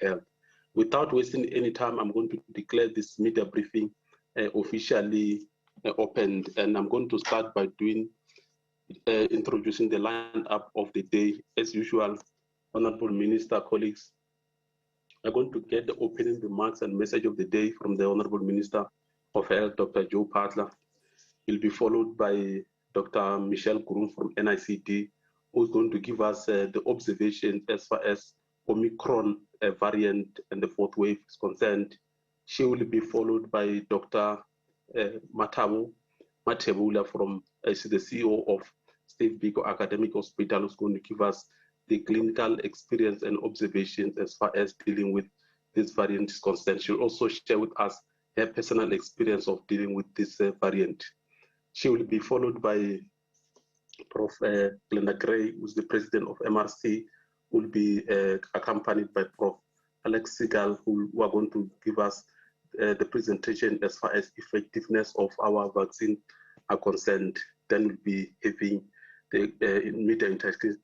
Health. Without wasting any time, I'm going to declare this media briefing officially opened, and I'm going to start by introducing the lineup of the day. As usual, Honorable Minister, colleagues, are going to get the opening remarks and message of the day from the Honorable Minister of Health, Dr. Joe Phaahla. He'll be followed by Dr. Michelle Groom from NICD, who's going to give us the observations as far as Omicron variant and the fourth wave is concerned. She will be followed by Dr. Matebula from the CEO of Steve Biko Academic Hospital, who's going to give us the clinical experience and observations as far as dealing with this variant is concerned. She'll also share with us her personal experience of dealing with this variant. She will be followed by Prof. Glenda Gray, who's the president of MRC, who will be accompanied by Prof. Alex Segal, who are going to give us the presentation as far as effectiveness of our vaccine are concerned. Then we'll be having the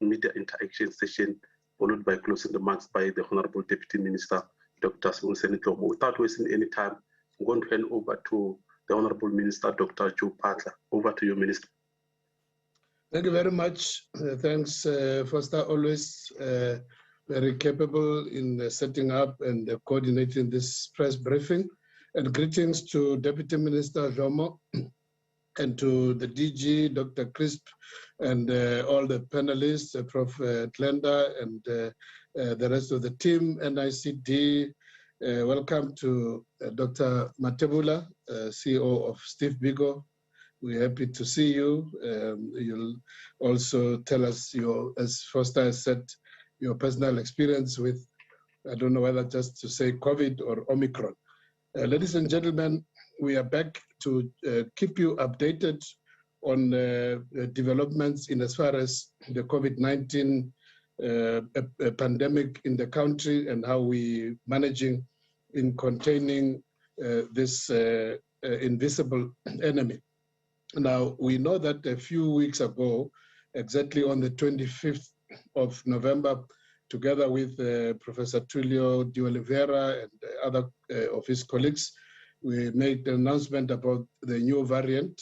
media interaction session, followed by closing remarks by the Honorable Deputy Minister, Dr. Sibongiseni Dhlomo. Without wasting any time, I'm going to hand over to the Honorable Minister, Dr. Joe Phaahla. Over to you, Minister. Thank you very much. Thanks, Foster, always very capable in setting up and coordinating this press briefing. And greetings to Deputy Minister Dhlomo and to the DG, Dr. Crisp, and all the panelists, Prof. Glenda, and the rest of the team, NICD. Welcome to Dr. Matebula, CEO of Steve Biko. We're happy to see you. You'll also tell us as Foster has said, your personal experience with, I don't know whether just to say COVID or Omicron. Ladies and gentlemen, we are back to keep you updated on developments in as far as the COVID-19 pandemic in the country and how we managing in containing this invisible enemy. Now, we know that a few weeks ago, exactly on the 25th of November, together with Professor Tulio de Oliveira and other of his colleagues, we made an announcement about the new variant,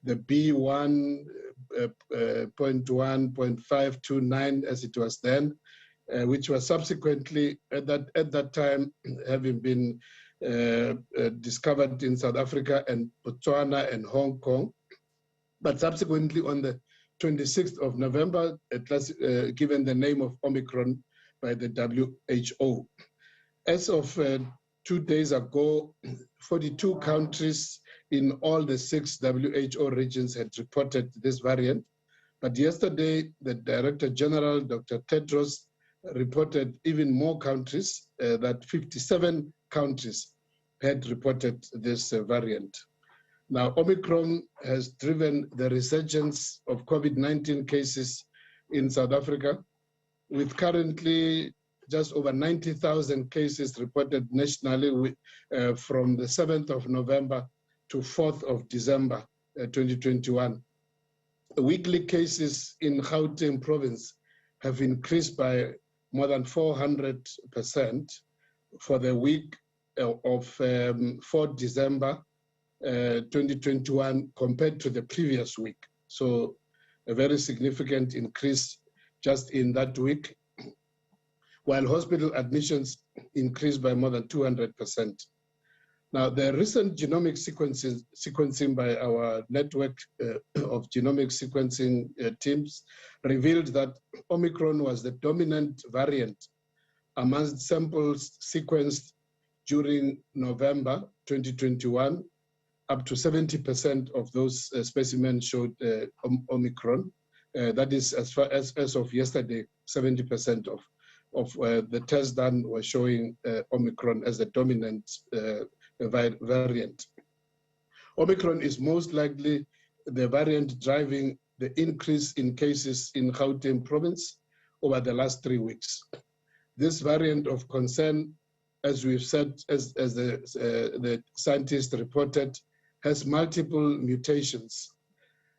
the B1.1.529 as it was then, which was subsequently at that time having been discovered in South Africa and Botswana and Hong Kong. But subsequently on the 26th of November, it was given the name of Omicron by the WHO. As of 2 days ago, 42 countries in all the 6 WHO regions had reported this variant. But yesterday, the Director General, Dr. Tedros, reported even more countries, that 57 countries had reported this variant. Now, Omicron has driven the resurgence of COVID-19 cases in South Africa, with currently just over 90,000 cases reported nationally from the 7th of November to 4th of December 2021. Weekly cases in Gauteng province have increased by more than 400% for the week of 4th December 2021 compared to the previous week. So a very significant increase just in that week, while hospital admissions increased by more than 200%. Now, the recent genomic sequencing by our network of genomic sequencing teams revealed that Omicron was the dominant variant amongst samples sequenced during November 2021. Up to 70% of those specimens showed Omicron. That is, as far as of yesterday, 70% of the tests done were showing Omicron as the dominant variant. Omicron is most likely the variant driving the increase in cases in Gauteng province over the last 3 weeks. This variant of concern, as we've said, as the scientists reported, has multiple mutations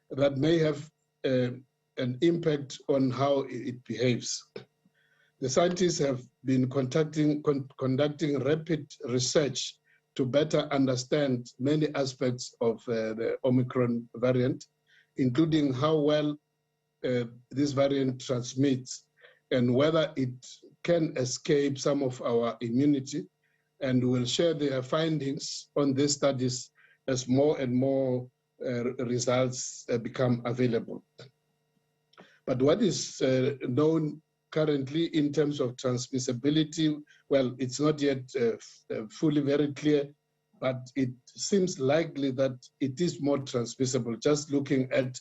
that may have an impact on how it behaves. The scientists have been conducting rapid research to better understand many aspects of the Omicron variant, including how well this variant transmits and whether it can escape some of our immunity. And we'll share their findings on these studies as more and more results become available. But what is known currently in terms of transmissibility, well, it's not yet fully very clear, but it seems likely that it is more transmissible, just looking at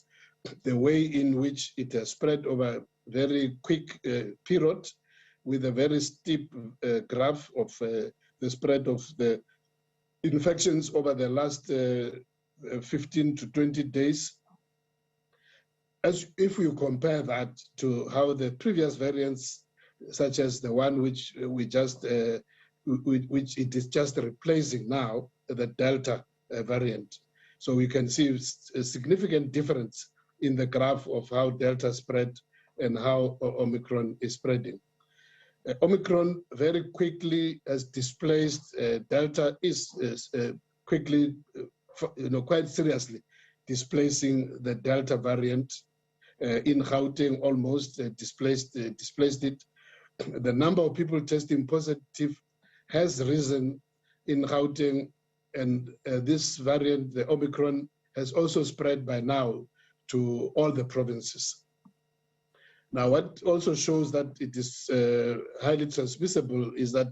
the way in which it has spread over a very quick period with a very steep graph of the spread of the infections over the last 15 to 20 days. As if you compare that to how the previous variants, such as the one which which it is just replacing now, the Delta variant. So we can see a significant difference in the graph of how Delta spread and how Omicron is spreading. Omicron very quickly has displaced Delta, is quickly, quite seriously displacing the Delta variant. In Gauteng, almost displaced it. The number of people testing positive has risen in Gauteng, and this variant, the Omicron, has also spread by now to all the provinces. Now, what also shows that it is highly transmissible is that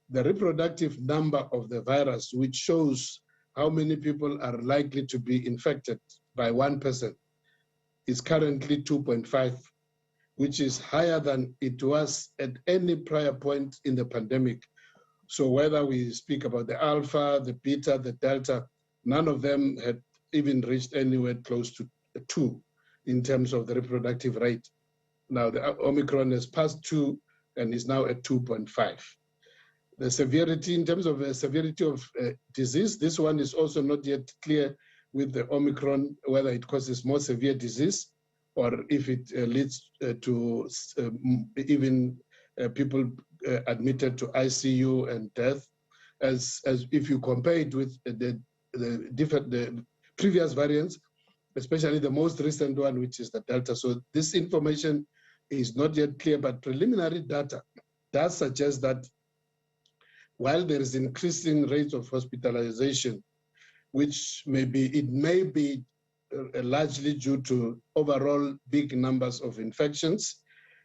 the reproductive number of the virus, which shows how many people are likely to be infected by one person, is currently 2.5, which is higher than it was at any prior point in the pandemic. So whether we speak about the Alpha, the Beta, the Delta, none of them had even reached anywhere close to 2 in terms of the reproductive rate. Now the Omicron has passed 2 and is now at 2.5. The severity, in terms of the severity of disease, this one is also not yet clear with the Omicron, whether it causes more severe disease or if it leads to even people admitted to ICU and death, as if you compare it with the previous variants, especially the most recent one, which is the Delta. So this information is not yet clear, but preliminary data does suggest that while there is increasing rates of hospitalization, which may be largely due to overall big numbers of infections.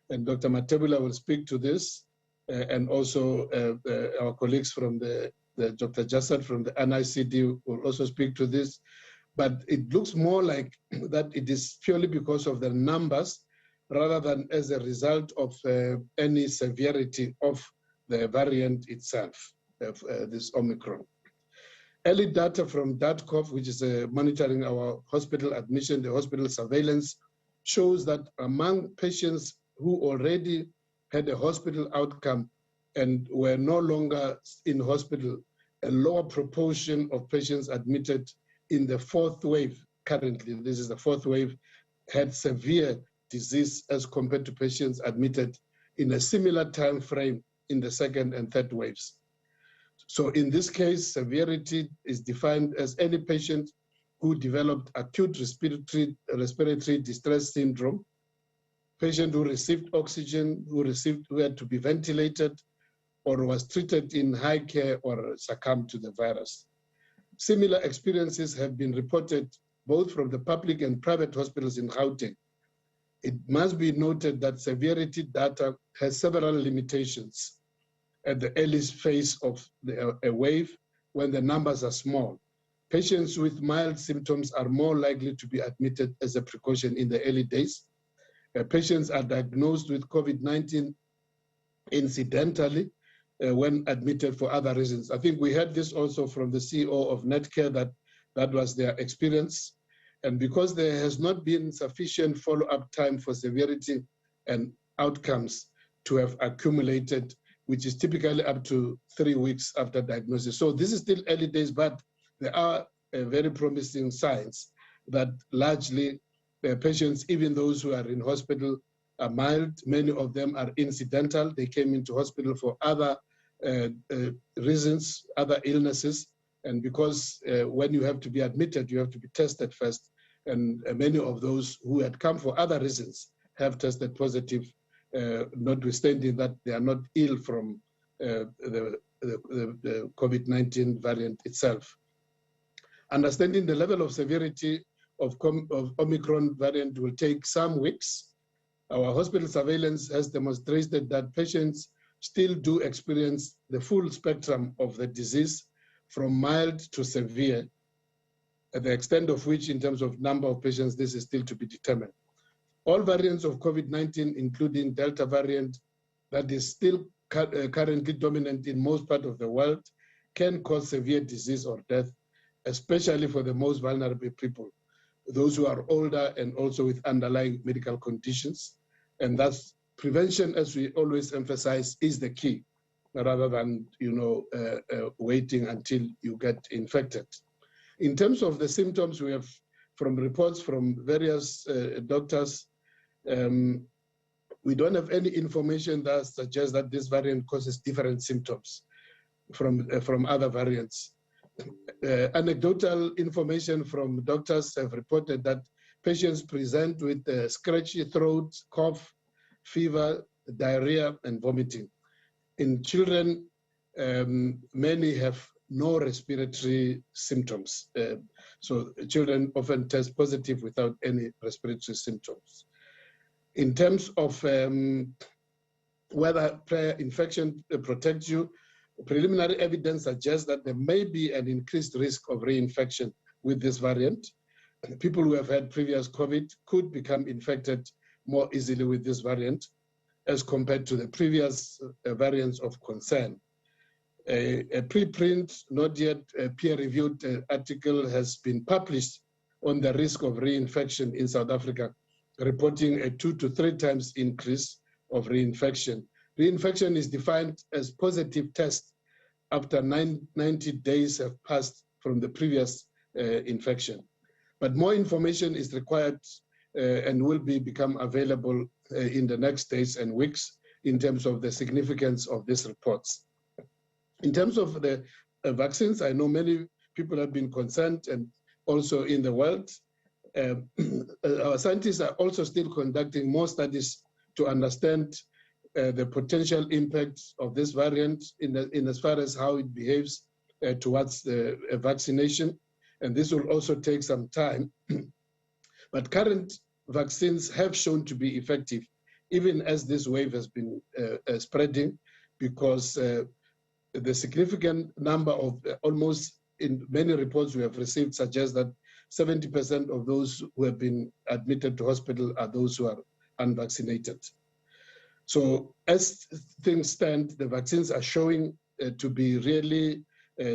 And Dr. Matebula will speak to this, and also our colleagues from the Dr. Jassad from the NICD will also speak to this. But it looks more like that it is purely because of the numbers rather than as a result of any severity of the variant itself, of this Omicron. Early data from DATCOV, which is monitoring our hospital admission, the hospital surveillance, shows that among patients who already had a hospital outcome and were no longer in hospital, a lower proportion of patients admitted in the fourth wave, currently, this is the fourth wave, had severe disease as compared to patients admitted in a similar time frame in the second and third waves. So in this case, severity is defined as any patient who developed acute respiratory distress syndrome, patient who received oxygen, who had to be ventilated, or was treated in high care or succumbed to the virus. Similar experiences have been reported both from the public and private hospitals in Gauteng. It must be noted that severity data has several limitations at the earliest phase of a wave when the numbers are small. Patients with mild symptoms are more likely to be admitted as a precaution in the early days. Patients are diagnosed with COVID-19 incidentally when admitted for other reasons. I think we heard this also from the CEO of Netcare, that was their experience. And because there has not been sufficient follow-up time for severity and outcomes to have accumulated, which is typically up to 3 weeks after diagnosis. So this is still early days, but there are very promising signs that largely patients, even those who are in hospital, are mild. Many of them are incidental. They came into hospital for other reasons, other illnesses. And because when you have to be admitted, you have to be tested first. And many of those who had come for other reasons have tested positive, notwithstanding that they are not ill from the COVID-19 variant itself. Understanding the level of severity of Omicron variant will take some weeks. Our hospital surveillance has demonstrated that patients still do experience the full spectrum of the disease, from mild to severe, at the extent of which, in terms of number of patients, this is still to be determined. All variants of COVID-19, including Delta variant, that is still currently dominant in most parts of the world, can cause severe disease or death, especially for the most vulnerable people, those who are older and also with underlying medical conditions. And thus, prevention, as we always emphasize, is the key, rather than waiting until you get infected. In terms of the symptoms, we have from reports from various doctors, we don't have any information that suggests that this variant causes different symptoms from other variants. Anecdotal information from doctors have reported that patients present with scratchy throat, cough, fever, diarrhea, and vomiting. In children, many have no respiratory symptoms. So children often test positive without any respiratory symptoms. In terms of whether prior infection protects you, preliminary evidence suggests that there may be an increased risk of reinfection with this variant. People who have had previous COVID could become infected more easily with this variant as compared to the previous variants of concern. A preprint, not yet peer-reviewed article has been published on the risk of reinfection in South Africa, reporting a 2 to 3 times increase of reinfection. Reinfection is defined as positive test after 90 days have passed from the previous infection. But more information is required and will become available in the next days and weeks in terms of the significance of these reports. In terms of the vaccines, I know many people have been concerned, and also in the world. Our scientists are also still conducting more studies to understand the potential impact of this variant in as far as how it behaves towards the vaccination. And this will also take some time. But current vaccines have shown to be effective, even as this wave has been spreading, because the significant number of almost, in many reports we have received, suggests that 70% of those who have been admitted to hospital are those who are unvaccinated. So as things stand, the vaccines are showing to be really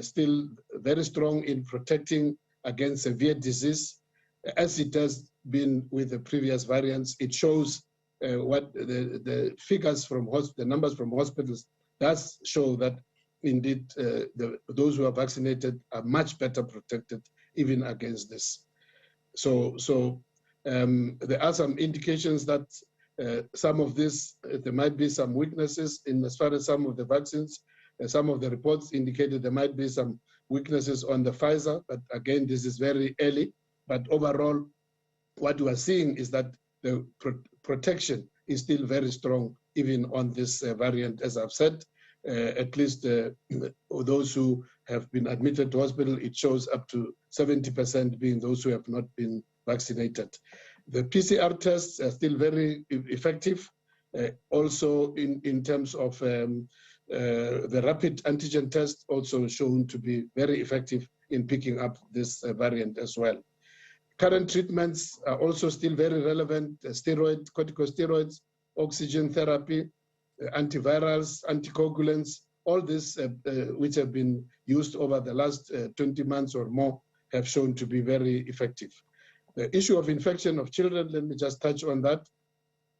still very strong in protecting against severe disease. As it has been with the previous variants, it shows what the figures from the numbers from hospitals does show that indeed those who are vaccinated are much better protected even against this. So there are some indications that some of this, there might be some weaknesses in as far as some of the vaccines. Some of the reports indicated there might be some weaknesses on the Pfizer, but again, this is very early. But overall, what we are seeing is that the protection is still very strong, even on this variant, as I've said. At least those who have been admitted to hospital, it shows up to 70% being those who have not been vaccinated. The PCR tests are still very effective. Also in terms of the rapid antigen test, also shown to be very effective in picking up this variant as well. Current treatments are also still very relevant: steroids, corticosteroids, oxygen therapy, antivirals, anticoagulants, all this which have been used over the last 20 months or more have shown to be very effective. The issue of infection of children, let me just touch on that.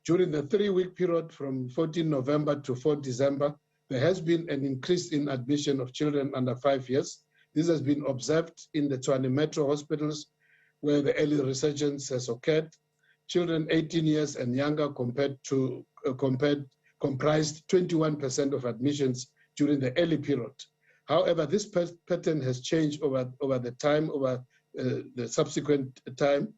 During the 3-week period from 14 November to 4 December, there has been an increase in admission of children under 5 years. This has been observed in the Tshwane Metro hospitals, where the early resurgence has occurred. children 18 years and younger comprised 21% of admissions during the early period. However, this pattern has changed over the subsequent time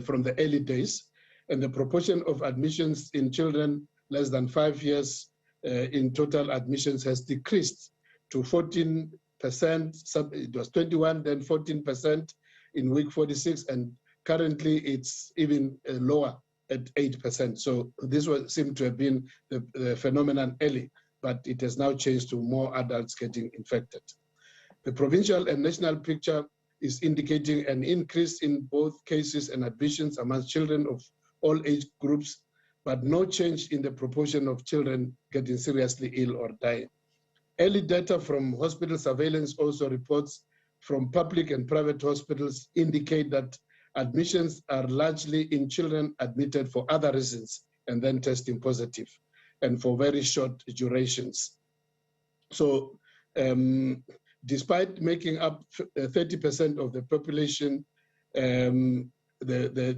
from the early days, and the proportion of admissions in children less than 5 years in total admissions has decreased to 14%. It was 21, then 14% in week 46, and currently it's even lower at 8%. So this seemed to have been the phenomenon early, but it has now changed to more adults getting infected. The provincial and national picture is indicating an increase in both cases and admissions amongst children of all age groups, but no change in the proportion of children getting seriously ill or dying. Early data from hospital surveillance also reports from public and private hospitals indicate that admissions are largely in children admitted for other reasons and then testing positive, and for very short durations. So despite making up 30% of the population, the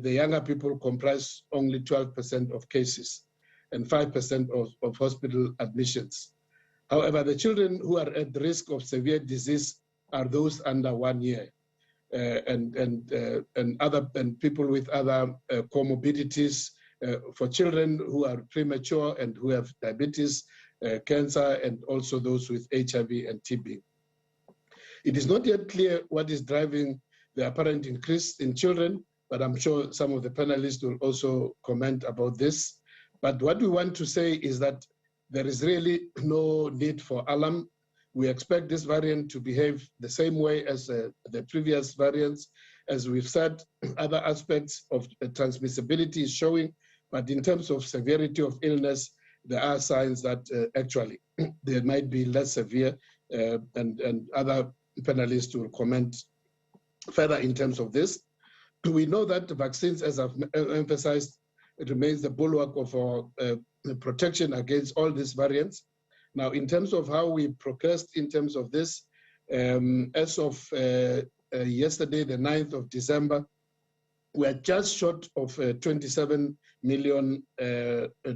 younger people comprise only 12% of cases and 5% of hospital admissions. However, the children who are at risk of severe disease are those under 1 year, and people with other comorbidities. For children who are premature and who have diabetes, cancer, and also those with HIV and TB. It is not yet clear what is driving the apparent increase in children, but I'm sure some of the panelists will also comment about this. But what we want to say is that there is really no need for alarm. We expect this variant to behave the same way as the previous variants. As we've said, other aspects of transmissibility is showing, but in terms of severity of illness, there are signs that actually they might be less severe, and other panelists will comment further in terms of this. We know that the vaccines, as I've emphasized, it remains the bulwark of our protection against all these variants. Now, in terms of how we progressed in terms of this, as of yesterday, the 9th of December, we are just short of 27 million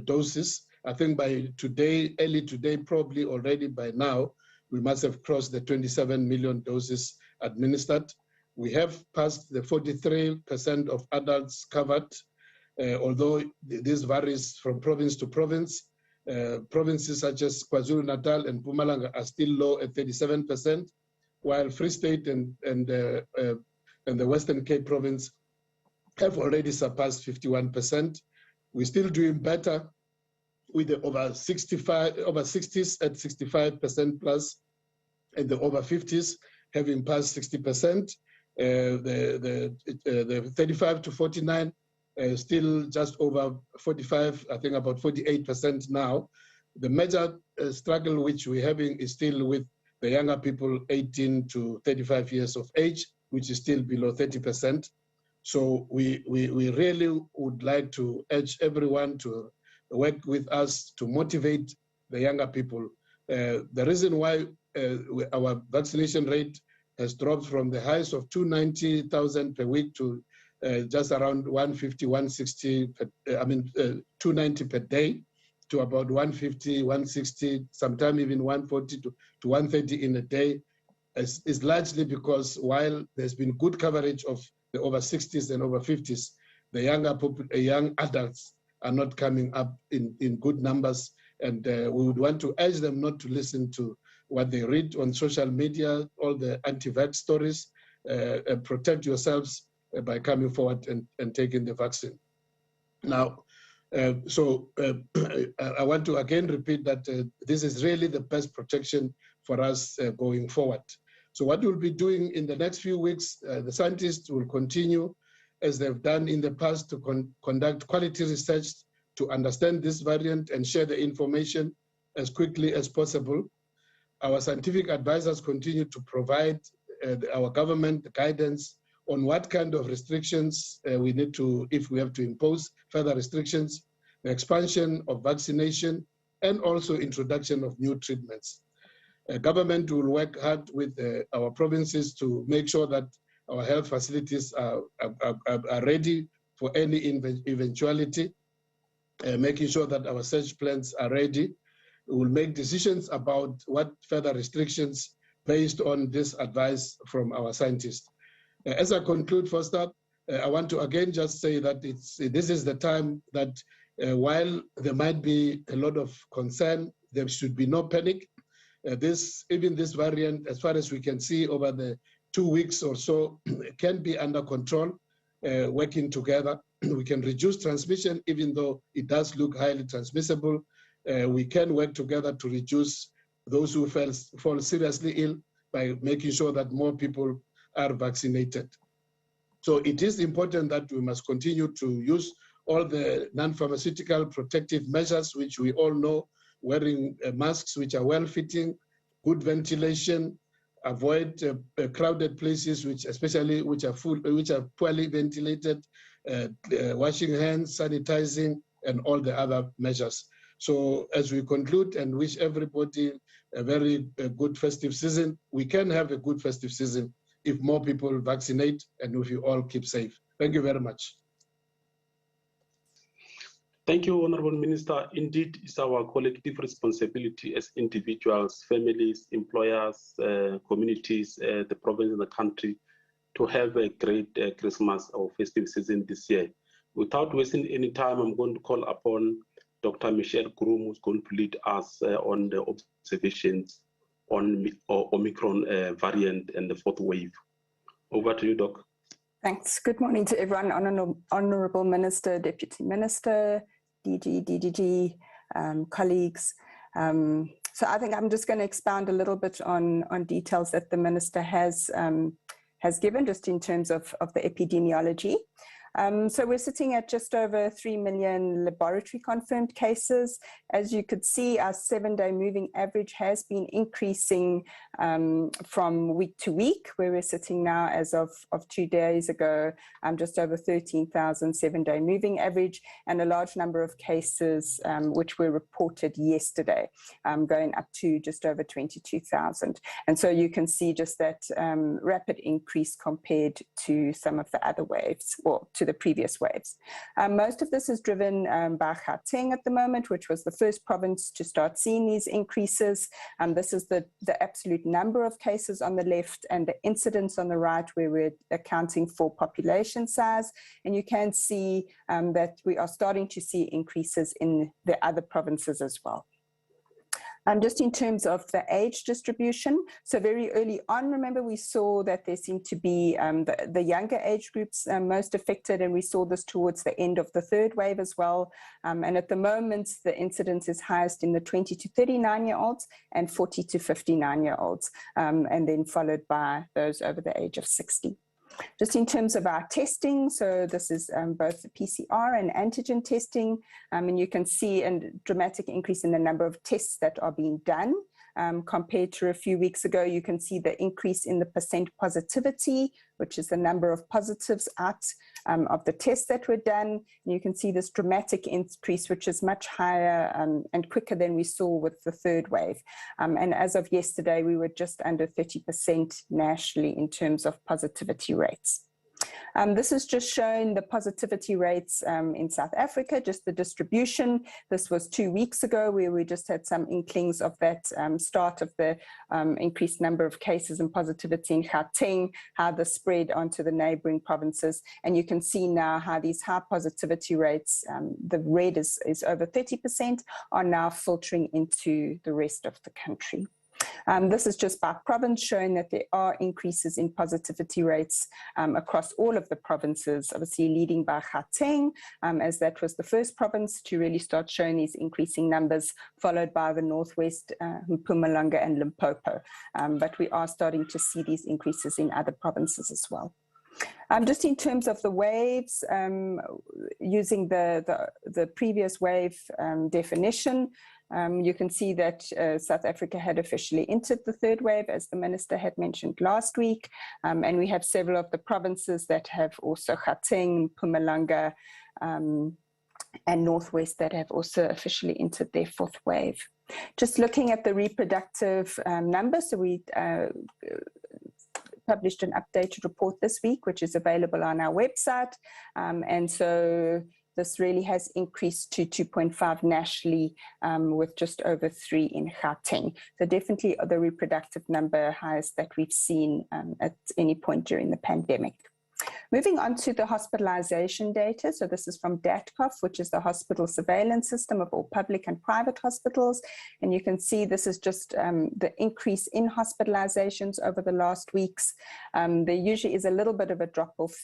doses. I think by today, early today, probably already by now, we must have crossed the 27 million doses administered. We have passed the 43% of adults covered, although this varies from province to province. Provinces such as KwaZulu-Natal and Mpumalanga are still low at 37%, while Free State and the Western Cape province have already surpassed 51%. We're still doing better with the over 60s at 65% plus, and the over 50s having passed 60%. The 35 to 49 still just over 45, I think about 48% now. The major struggle which we're having is still with the younger people 18 to 35 years of age, which is still below 30%. So we really would like to urge everyone to work with us to motivate the younger people. The reason why our vaccination rate has dropped from the highs of 290,000 per week to just around 150, 160, 290 per day, to about 150, 160, sometimes even 140 to 130 in a day, is largely because while there's been good coverage of the over 60s and over 50s, the young adults are not coming up in good numbers. And we would want to urge them not to listen to what they read on social media, all the anti-vax stories. Protect yourselves by coming forward and taking the vaccine. Now, I want to again repeat that this is really the best protection for us going forward. So what we'll be doing in the next few weeks, the scientists will continue, as they've done in the past, to conduct quality research to understand this variant and share the information as quickly as possible. Our scientific advisors continue to provide our government guidance on what kind of restrictions we need to, if we have to impose further restrictions, the expansion of vaccination, and also introduction of new treatments. Government will work hard with our provinces to make sure that our health facilities are ready for any eventuality, making sure that our surge plans are ready. We will make decisions about what further restrictions based on this advice from our scientists. As I conclude, for start, I want to again just say that this is the time that while there might be a lot of concern, there should be no panic. Even this variant, as far as we can see over the 2 weeks or so, can be under control, working together. We can reduce transmission, even though it does look highly transmissible. We can work together to reduce those who fall seriously ill by making sure that more people are vaccinated. So it is important that we must continue to use all the non-pharmaceutical protective measures, which we all know, wearing masks which are well-fitting, good ventilation, avoid crowded places, which are poorly ventilated, washing hands, sanitizing, and all the other measures. So as we conclude and wish everybody a very good festive season, we can have a good festive season if more people vaccinate and if you all keep safe. Thank you very much. Thank you, Honorable Minister. Indeed, it's our collective responsibility as individuals, families, employers, communities, the province and the country to have a great Christmas or festive season this year. Without wasting any time, I'm going to call upon Dr. Michelle Groom, who's going to lead us on the observations on Omicron variant and the fourth wave. Over to you, Doc. Thanks. Good morning to everyone, Honourable Minister, Deputy Minister, DG, colleagues. So I think I'm just going to expound a little bit on details that the Minister has given just in terms of the epidemiology. So we're sitting at just over 3 million laboratory confirmed cases. As you could see, our 7-day moving average has been increasing from week to week, where we're sitting now as of 2 days ago, just over 13,000 7-day moving average, and a large number of cases which were reported yesterday, going up to just over 22,000. And so you can see just that rapid increase compared to some of the other waves, or to the previous waves. Most of this is driven by Gauteng at the moment, which was the first province to start seeing these increases. This is the absolute number of cases on the left and the incidence on the right, where we're accounting for population size. And you can see that we are starting to see increases in the other provinces as well. Just in terms of the age distribution, so very early on, remember, we saw that there seemed to be the younger age groups most affected, and we saw this towards the end of the third wave as well. And at the moment, the incidence is highest in the 20 to 39-year-olds and 40 to 59-year-olds, and then followed by those over the age of 60. Just in terms of our testing, so this is both the PCR and antigen testing, and you can see a dramatic increase in the number of tests that are being done. Compared to a few weeks ago, you can see the increase in the percent positivity, which is the number of positives out of the tests that were done. And you can see this dramatic increase, which is much higher and quicker than we saw with the third wave. And as of yesterday, we were just under 30% nationally in terms of positivity rates. This is just showing the positivity rates in South Africa, just the distribution. This was 2 weeks ago, where we just had some inklings of that start of the increased number of cases and positivity in Gauteng, how the spread onto the neighboring provinces. And you can see now how these high positivity rates, the red is over 30%, are now filtering into the rest of the country. This is just by province, showing that there are increases in positivity rates across all of the provinces, obviously leading by Gauteng, as that was the first province to really start showing these increasing numbers, followed by the Northwest, Mpumalanga and Limpopo. But we are starting to see these increases in other provinces as well. Just in terms of the waves, using the previous wave definition, you can see that South Africa had officially entered the third wave, as the Minister had mentioned last week. And we have several of the provinces that have also Gauteng, Mpumalanga, and Northwest that have also officially entered their fourth wave. Just looking at the reproductive numbers, so we published an updated report this week, which is available on our website. And so this really has increased to 2.5 nationally, with just over 3 in Gauteng. So definitely the reproductive number highest that we've seen at any point during the pandemic. Moving on to the hospitalization data. So this is from DATCOF, which is the hospital surveillance system of all public and private hospitals. And you can see this is just the increase in hospitalizations over the last weeks. There usually is a little bit of a drop-off,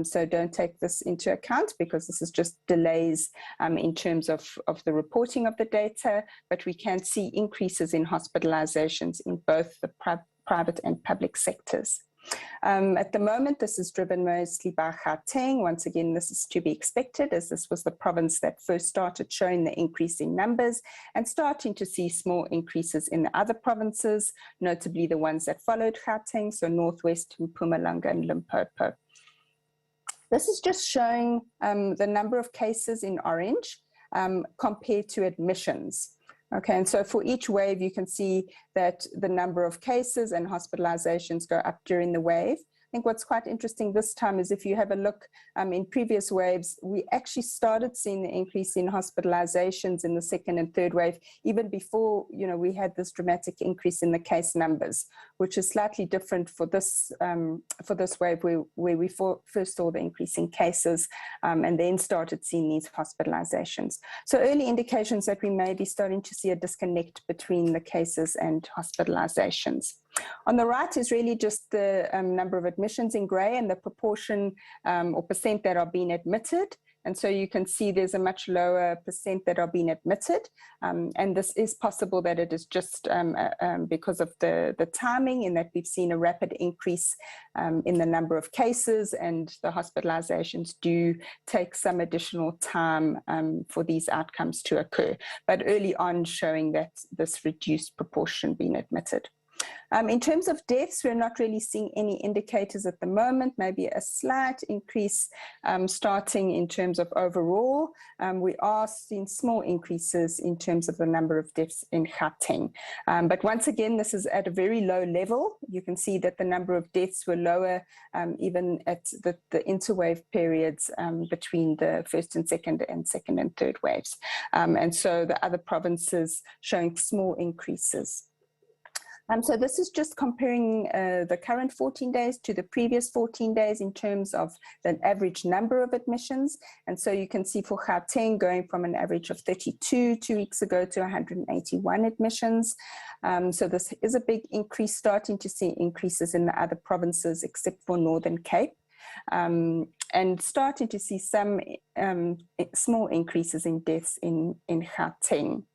so don't take this into account because this is just delays in terms of the reporting of the data, but we can see increases in hospitalizations in both the private and public sectors. At the moment, this is driven mostly by Gauteng. Once again, this is to be expected as this was the province that first started showing the increase in numbers and starting to see small increases in the other provinces, notably the ones that followed Gauteng, so Northwest, Mpumalanga and Limpopo. This is just showing the number of cases in orange compared to admissions. Okay, and so for each wave, you can see that the number of cases and hospitalizations go up during the wave. I think what's quite interesting this time is if you have a look in previous waves, we actually started seeing the increase in hospitalizations in the second and third wave, even before, you know, we had this dramatic increase in the case numbers, which is slightly different for this wave where we first saw the increase in cases and then started seeing these hospitalizations. So early indications that we may be starting to see a disconnect between the cases and hospitalizations. On the right is really just the number of admissions in grey and the proportion or percent that are being admitted. And so you can see there's a much lower percent that are being admitted. And this is possible that it is just because of the timing in that we've seen a rapid increase in the number of cases, and the hospitalizations do take some additional time for these outcomes to occur. But early on showing that this reduced proportion being admitted. In terms of deaths, we're not really seeing any indicators at the moment, maybe a slight increase starting in terms of overall. We are seeing small increases in terms of the number of deaths in Gauteng. But once again, this is at a very low level. You can see that the number of deaths were lower even at the interwave periods between the first and second and third waves. And so the other provinces showing small increases. So this is just comparing the current 14 days to the previous 14 days in terms of the average number of admissions. And so you can see for Gauteng going from an average of 32 2 weeks ago to 181 admissions. So this is a big increase, starting to see increases in the other provinces except for Northern Cape. And starting to see some small increases in deaths in Gauteng.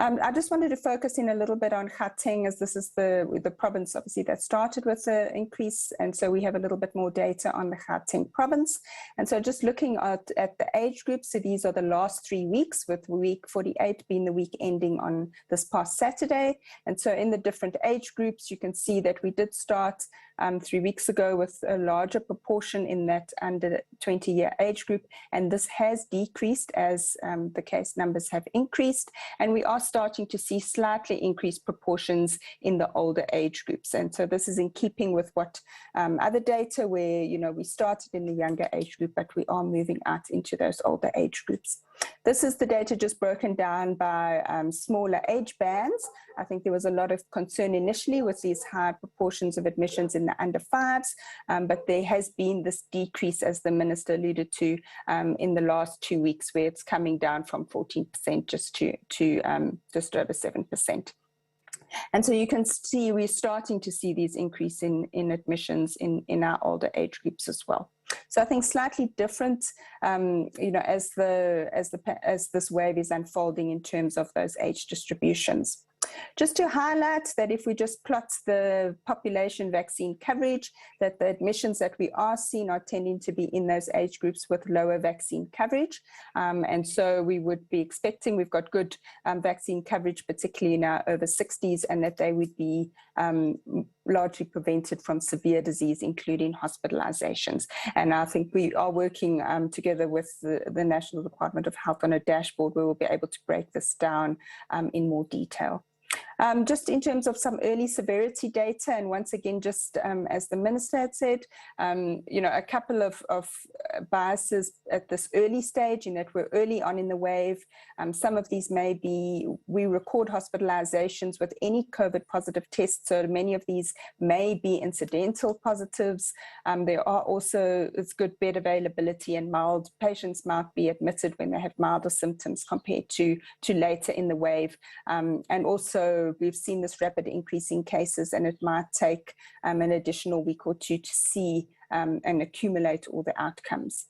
I just wanted to focus in a little bit on Gauteng, as this is the province, obviously, that started with the increase. And so we have a little bit more data on the Gauteng province. And so just looking at the age groups, so these are the last 3 weeks, with week 48 being the week ending on this past Saturday. And so in the different age groups, you can see that we did start 3 weeks ago with a larger proportion in that under 20-year age group. And this has decreased as the case numbers have increased. And we are starting to see slightly increased proportions in the older age groups. And so this is in keeping with what other data where, you know, we started in the younger age group, but we are moving out into those older age groups. This is the data just broken down by smaller age bands. I think there was a lot of concern initially with these high proportions of admissions in the under 5s, but there has been this decrease, as the minister alluded to, in the last 2 weeks, where it's coming down from 14% just to just over 7%. And so you can see we're starting to see these increase in admissions in our older age groups as well. So I think slightly different, you know, as this wave is unfolding in terms of those age distributions. Just to highlight that if we just plot the population vaccine coverage, that the admissions that we are seeing are tending to be in those age groups with lower vaccine coverage. And so we would be expecting, we've got good vaccine coverage, particularly in our over 60s, and that they would be largely prevented from severe disease, including hospitalizations. And I think we are working together with the National Department of Health on a dashboard where we'll be able to break this down in more detail. Just in terms of some early severity data, and once again, just as the Minister had said, a couple of biases at this early stage in that we're early on in the wave. Some of these may be, we record hospitalizations with any COVID positive tests, so many of these may be incidental positives. There are also, it's good bed availability, and mild patients might be admitted when they have milder symptoms compared to later in the wave. And also, we've seen this rapid increase in cases, and it might take an additional week or two to see and accumulate all the outcomes.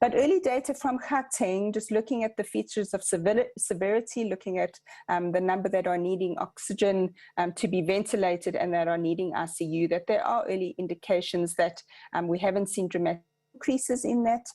But early data from Gauteng, just looking at the features of severity, looking at the number that are needing oxygen to be ventilated and that are needing ICU, that there are early indications that we haven't seen dramatic increases in that.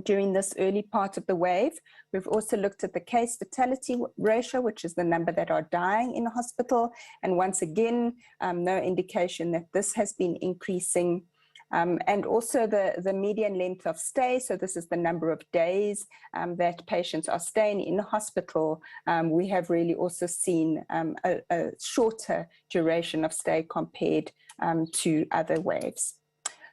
During this early part of the wave. We've also looked at the case fatality ratio, which is the number that are dying in the hospital. And once again, no indication that this has been increasing. And also the median length of stay. So this is the number of days that patients are staying in the hospital. We have really also seen a shorter duration of stay compared to other waves.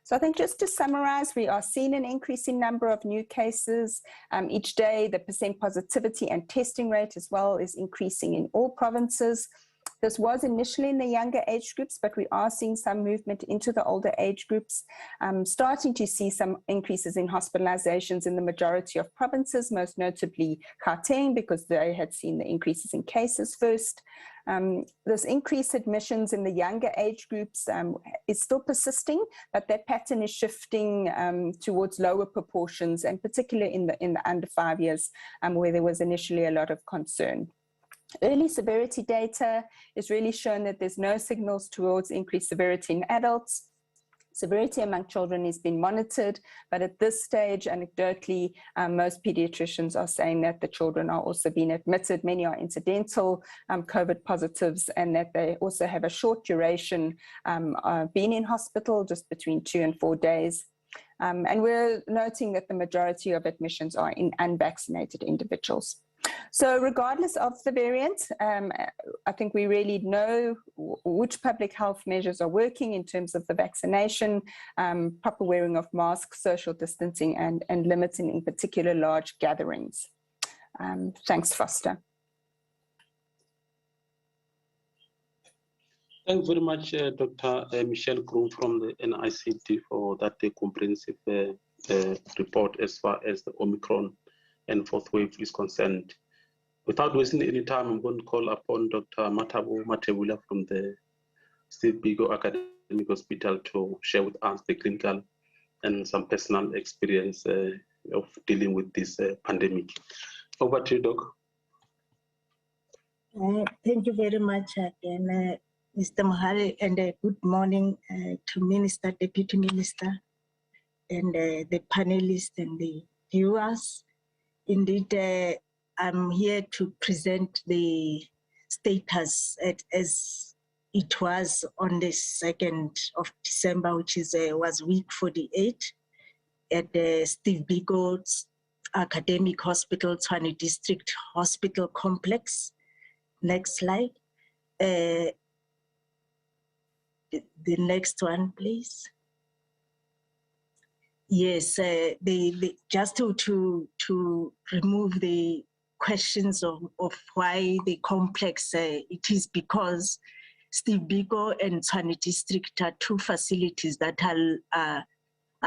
So I think just to summarize, we are seeing an increasing number of new cases each day. The percent positivity and testing rate as well is increasing in all provinces. This was initially in the younger age groups, but we are seeing some movement into the older age groups, starting to see some increases in hospitalizations in the majority of provinces, most notably Gauteng, because they had seen the increases in cases first. This increased admissions in the younger age groups is still persisting, but that pattern is shifting towards lower proportions, and particularly in the under 5 years, where there was initially a lot of concern. Early severity data is really shown that there's no signals towards increased severity in adults. Severity among children is being monitored, but at this stage, anecdotally, most pediatricians are saying that the children are also being admitted. Many are incidental COVID positives, and that they also have a short duration being in hospital, just between 2 and 4 days. And we're noting that the majority of admissions are in unvaccinated individuals. So regardless of the variant, I think we really know which public health measures are working in terms of the vaccination, proper wearing of masks, social distancing, and limiting in particular large gatherings. Thanks, Foster. Thanks very much, Dr. Michelle Groom from the NICD for that comprehensive report as far as the Omicron and fourth wave is concerned. Without wasting any time, I'm going to call upon Dr. Matabo Matebula from the Steve Biko Academic Hospital to share with us the clinical and some personal experience of dealing with this pandemic. Over to you, Doc. Thank you very much again, Mr. Mohale, and good morning to Minister, Deputy Minister, and the panelists and the viewers. Indeed, I'm here to present the status as it was on the 2nd of December, which was week 48 at the Steve Biko's Academic Hospital, Tshwane District Hospital Complex. Next slide. The next one, please. Yes, just to remove the questions of why the complex, it is because Steve Biko and Tshwane District are two facilities that are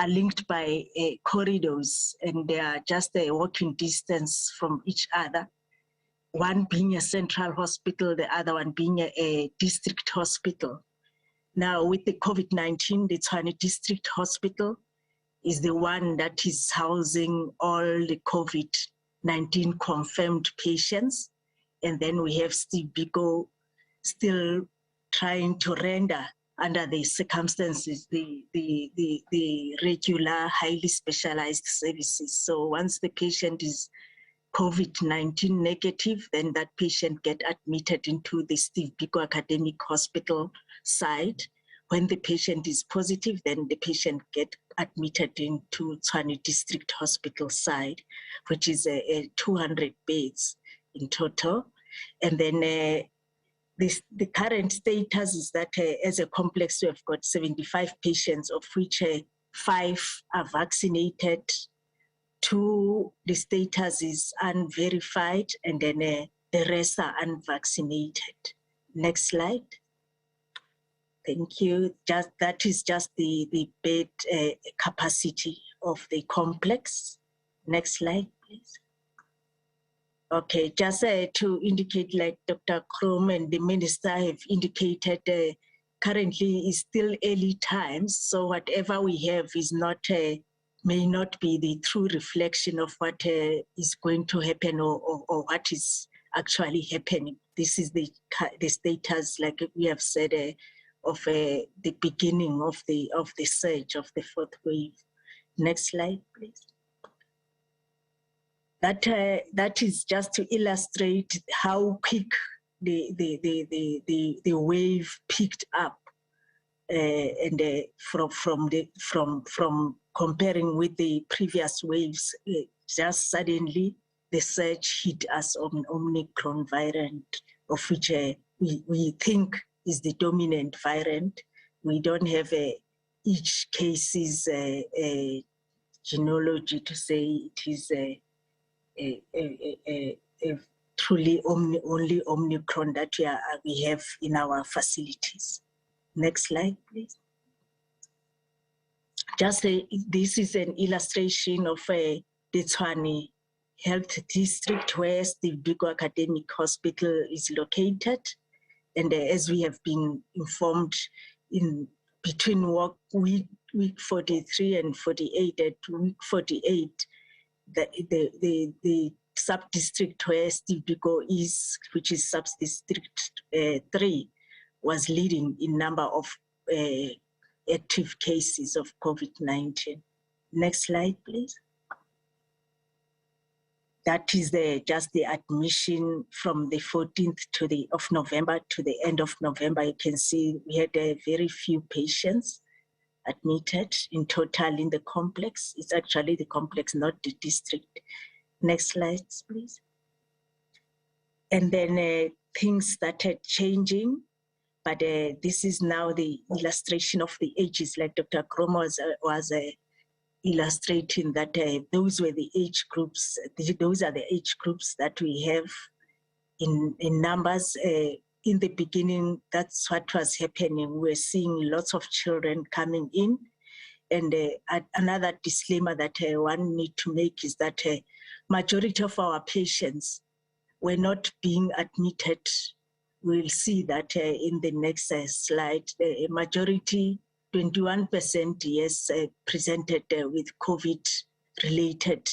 linked by corridors, and they are just a walking distance from each other. One being a central hospital, the other one being a district hospital. Now with the COVID-19, the Tshwane District Hospital is the one that is housing all the COVID-19 confirmed patients. And then we have Steve Biko still trying to render under the circumstances, the regular, highly specialized services. So once the patient is COVID-19 negative, then that patient get admitted into the Steve Biko Academic Hospital side. When the patient is positive, then the patient get admitted into Tshwane District Hospital side, which is 200 beds in total. And then the current status is that as a complex, we have got 75 patients, of which 5 are vaccinated, 2, the status is unverified, and then the rest are unvaccinated. Next slide. Thank you. That is just the bed capacity of the complex. Next slide, please. Okay, just to indicate, like Dr. Krom and the minister have indicated, currently is still early times, so whatever we have is not may not be the true reflection of what is going to happen or what is actually happening. This is the status, like we have said, of the beginning of the surge of the 4th wave. Next slide, please. That is just to illustrate how quick the wave picked up, and from comparing with the previous waves, just suddenly the surge hit us on Omicron variant, of which we think is the dominant variant. We don't have each case's genealogy to say it is a truly only Omicron that we have in our facilities. Next slide, please. Just this is an illustration of the Tshwane Health District where Steve Biko Academic Hospital is located. And as we have been informed, in between week 43 and 48, at week 48, the sub-district where Steve Biko is, which is sub-district 3, was leading in number of active cases of COVID-19. Next slide, please. That is just the admission from the 14th of November to the end of November. You can see we had very few patients admitted in total in the complex. It's actually the complex, not the district. Next slide, please. And then things started changing, but this is now the illustration of the ages, like Dr. Krom was illustrating that those were the age groups. Those are the age groups that we have in numbers. In the beginning, that's what was happening. We're seeing lots of children coming in. And another disclaimer that one need to make is that majority of our patients were not being admitted. We'll see that in the next slide. Majority, 21%, yes, presented with COVID-related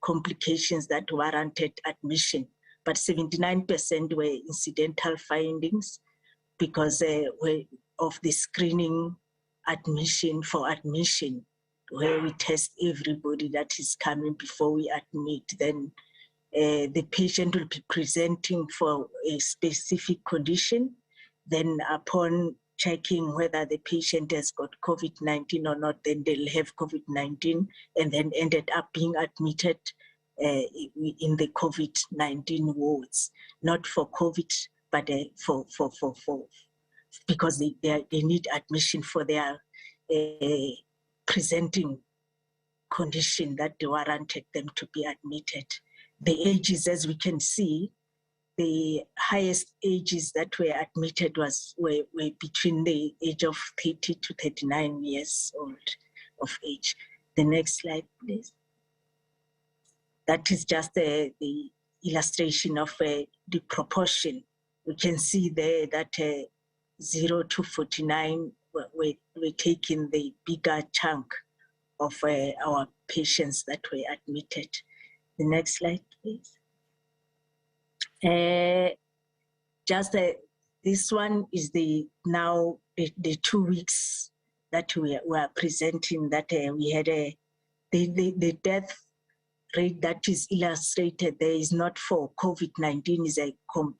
complications that warranted admission, but 79% were incidental findings because of the screening admission, where we test everybody that is coming before we admit. Then the patient will be presenting for a specific condition. Then upon checking whether the patient has got COVID-19 or not, then they'll have COVID-19 and then ended up being admitted in the COVID-19 wards, not for COVID, but because they need admission for their presenting condition that warranted them to be admitted. The ages, as we can see, the highest ages that were admitted were between the age of 30 to 39 years old of age. The next slide, please. That is just the illustration of the proportion. We can see there that 0 to 49 we're taking the bigger chunk of our patients that were admitted. The next slide, please. This one is the 2 weeks that we are presenting, that we had the death rate that is illustrated there is not for COVID-19, is a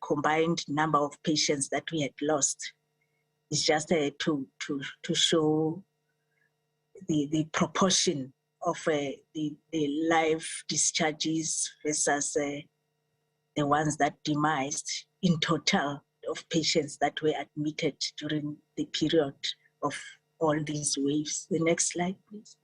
combined number of patients that we had lost. It's just to show the proportion of the live discharges versus the ones that demised in total of patients that were admitted during the period of all these waves. The next slide, please.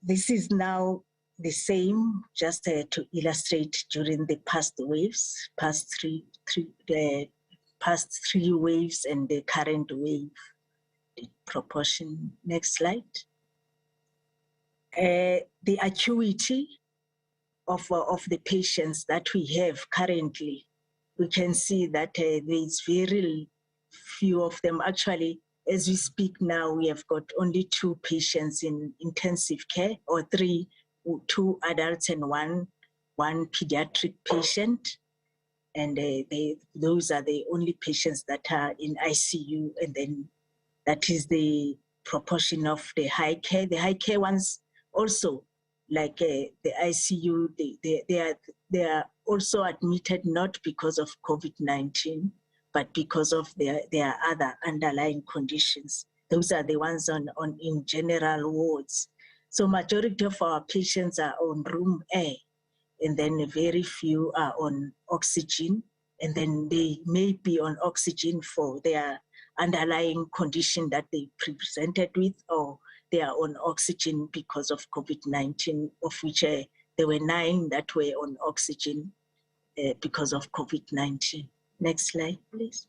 This is now the same, just to illustrate during the past waves, past three waves and the current wave, the proportion. Next slide. The acuity of the patients that we have currently, we can see that there's very few of them. Actually, as we speak now, we have got only 2 patients in intensive care, or 3, 2 adults and one pediatric patient. And those are the only patients that are in ICU. And then that is the proportion of the high care. The high care ones also, like the ICU, they are also admitted not because of COVID-19, but because of their other underlying conditions. Those are the ones in general wards. So majority of our patients are on room A, and then very few are on oxygen, and then they may be on oxygen for their underlying condition that they presented with, or they are on oxygen because of COVID-19, of which there were 9 that were on oxygen because of COVID-19. Next slide, please.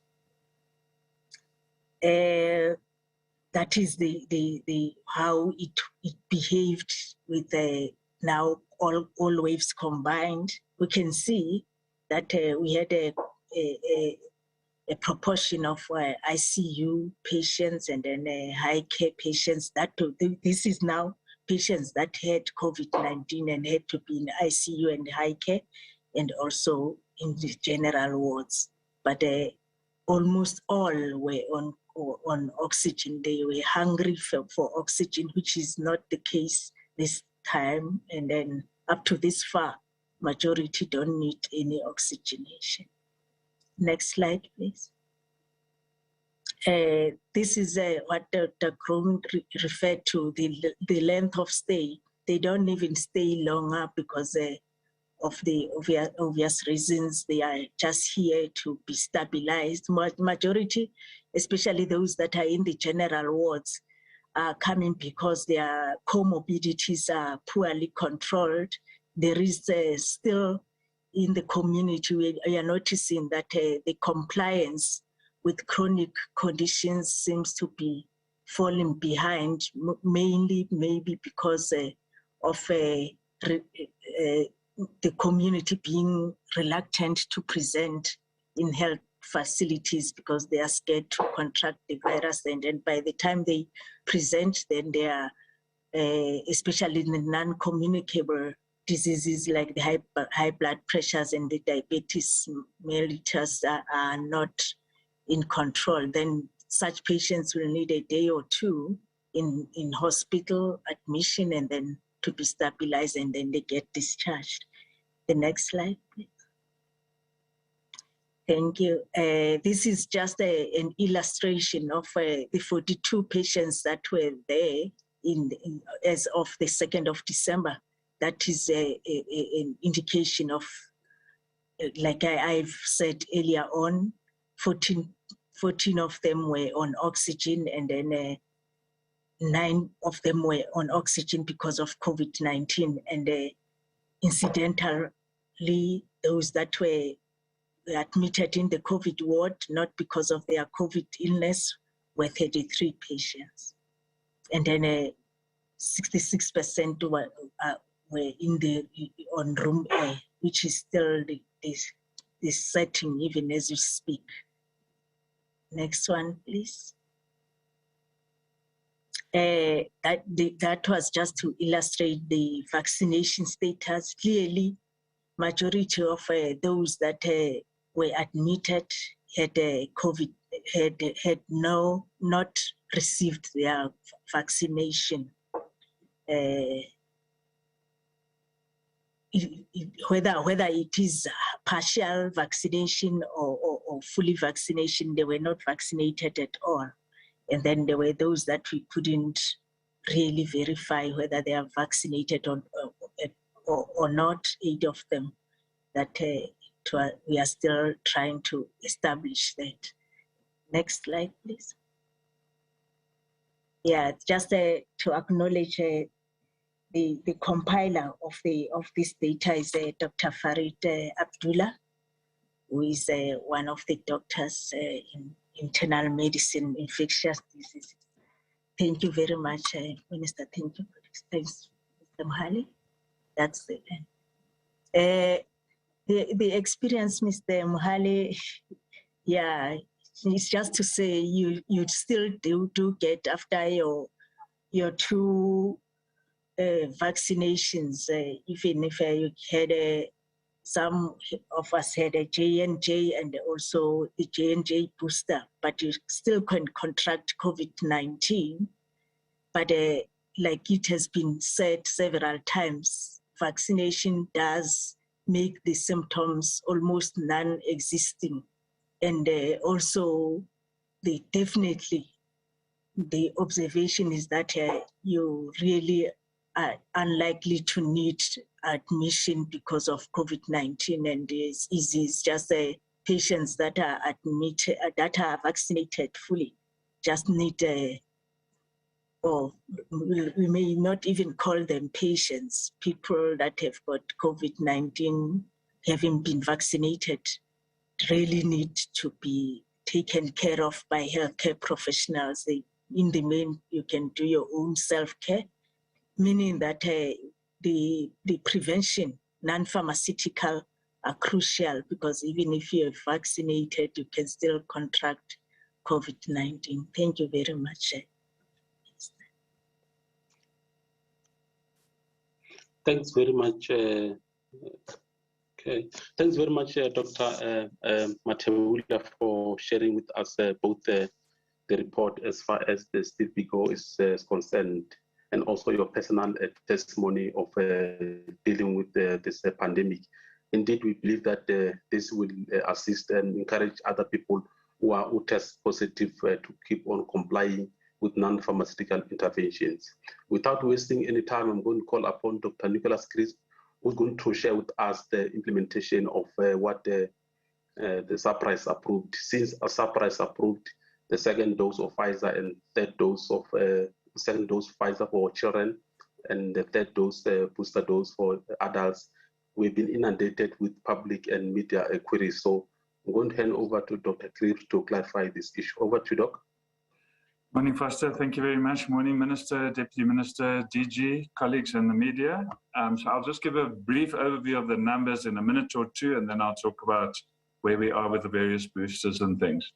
That is the how it behaved with now all waves combined. We can see that we had a proportion of ICU patients and then high care patients. This is now patients that had COVID-19 and had to be in ICU and high care, and also in the general wards. But almost all were on oxygen. They were hungry for oxygen, which is not the case this time. And then up to this far, majority don't need any oxygenation. Next slide, please. This is what Dr. Krum referred to, the length of stay. They don't even stay longer because of the obvious reasons. They are just here to be stabilized. Majority, especially those that are in the general wards, are coming because their comorbidities are poorly controlled. There is still in the community, we are noticing that the compliance with chronic conditions seems to be falling behind, mainly maybe because of the community being reluctant to present in health facilities because they are scared to contract the virus. And then by the time they present, then they are, especially in the non-communicable diseases like the high blood pressures and the diabetes mellitus are not in control. Then such patients will need a day or 2 in hospital admission and then to be stabilized, and then they get discharged. The next slide, please. Thank you. This is just an illustration of the 42 patients that were there as of the 2nd of December. That is an indication of, like I've said earlier on, 14 of them were on oxygen, and then 9 of them were on oxygen because of COVID-19. And incidentally, those that were admitted in the COVID ward, not because of their COVID illness, were 33 patients. And then 66% were on room A, which is still the setting even as we speak. Next one, please. That was just to illustrate the vaccination status. Clearly, majority of those that were admitted had COVID, had not received their vaccination. Whether it is partial vaccination or fully vaccination, they were not vaccinated at all. And then there were those that we couldn't really verify whether they are vaccinated or not, 8 of them that we are still trying to establish that. Next slide, please. Yeah, just to acknowledge the compiler of this data is Dr. Farid Abdullah, who is one of the doctors in internal medicine, infectious diseases. Thank you very much, Minister. Thank you for this. Thanks, Mr. Mohale. That's the end. The experience, Mr. Mohale, yeah, it's just to say you still do get after your two vaccinations, even if you had some of us had a J&J and also the J&J booster, but you still can contract COVID-19. But like it has been said several times, vaccination does make the symptoms almost non-existing. And also, definitely, the observation is that you really are unlikely to need admission because of COVID-19, and it's easy. It's just patients that are admitted, that are vaccinated fully, just need, or we may not even call them patients, people that have got COVID-19 having been vaccinated really need to be taken care of by healthcare professionals. In the main, you can do your own self-care, meaning that the prevention, non-pharmaceutical, are crucial, because even if you're vaccinated, you can still contract COVID-19. Thank you very much. Thanks very much. Okay, thanks very much, Dr. Mathebula, for sharing with us both the report as far as the Steve Biko is concerned, and also your personal testimony of dealing with this pandemic. Indeed, we believe that this will assist and encourage other people who test positive to keep on complying with non-pharmaceutical interventions. Without wasting any time, I'm going to call upon Dr. Nicholas Crisp, who's going to share with us the implementation of what the surprise approved. Since a surprise approved the second dose of Pfizer and third dose of second dose Pfizer for children and the third dose booster dose for adults, we've been inundated with public and media queries. So I'm going to hand over to Dr. Crisp to clarify this issue. Over to you, Doc. Morning, Foster. Thank you very much. Morning, Minister, Deputy Minister, DG, colleagues and the media. So I'll just give a brief overview of the numbers in a minute or two, and then I'll talk about where we are with the various boosters and things.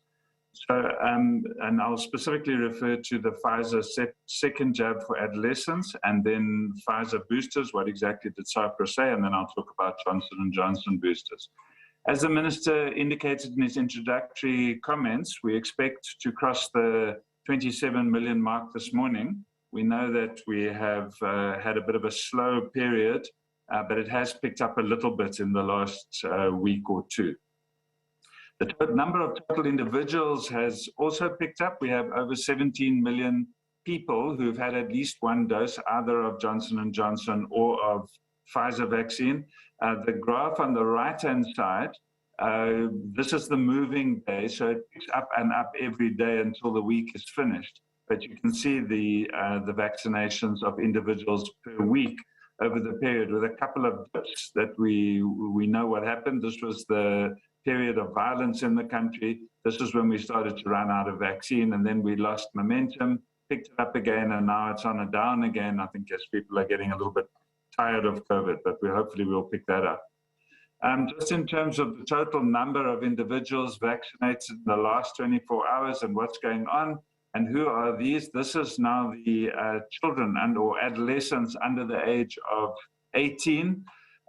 So, and I'll specifically refer to the Pfizer second jab for adolescents, and then Pfizer boosters. What exactly did Cyprus say? And then I'll talk about Johnson & Johnson boosters. As the Minister indicated in his introductory comments, we expect to cross the 27 million mark this morning. We know that we have had a bit of a slow period, but it has picked up a little bit in the last week or two. The number of total individuals has also picked up. We have over 17 million people who've had at least one dose, either of Johnson & Johnson or of Pfizer vaccine. The graph on the right-hand side, this is the moving day, so it picks up and up every day until the week is finished. But you can see the vaccinations of individuals per week over the period, with a couple of dips that we know what happened. This was the period of violence in the country. This is when we started to run out of vaccine, and then we lost momentum, picked it up again, and now it's on a down again. I think as people are getting a little bit tired of COVID, but hopefully we'll pick that up. Just in terms of the total number of individuals vaccinated in the last 24 hours and what's going on, and who are these? This is now the children or adolescents under the age of 18.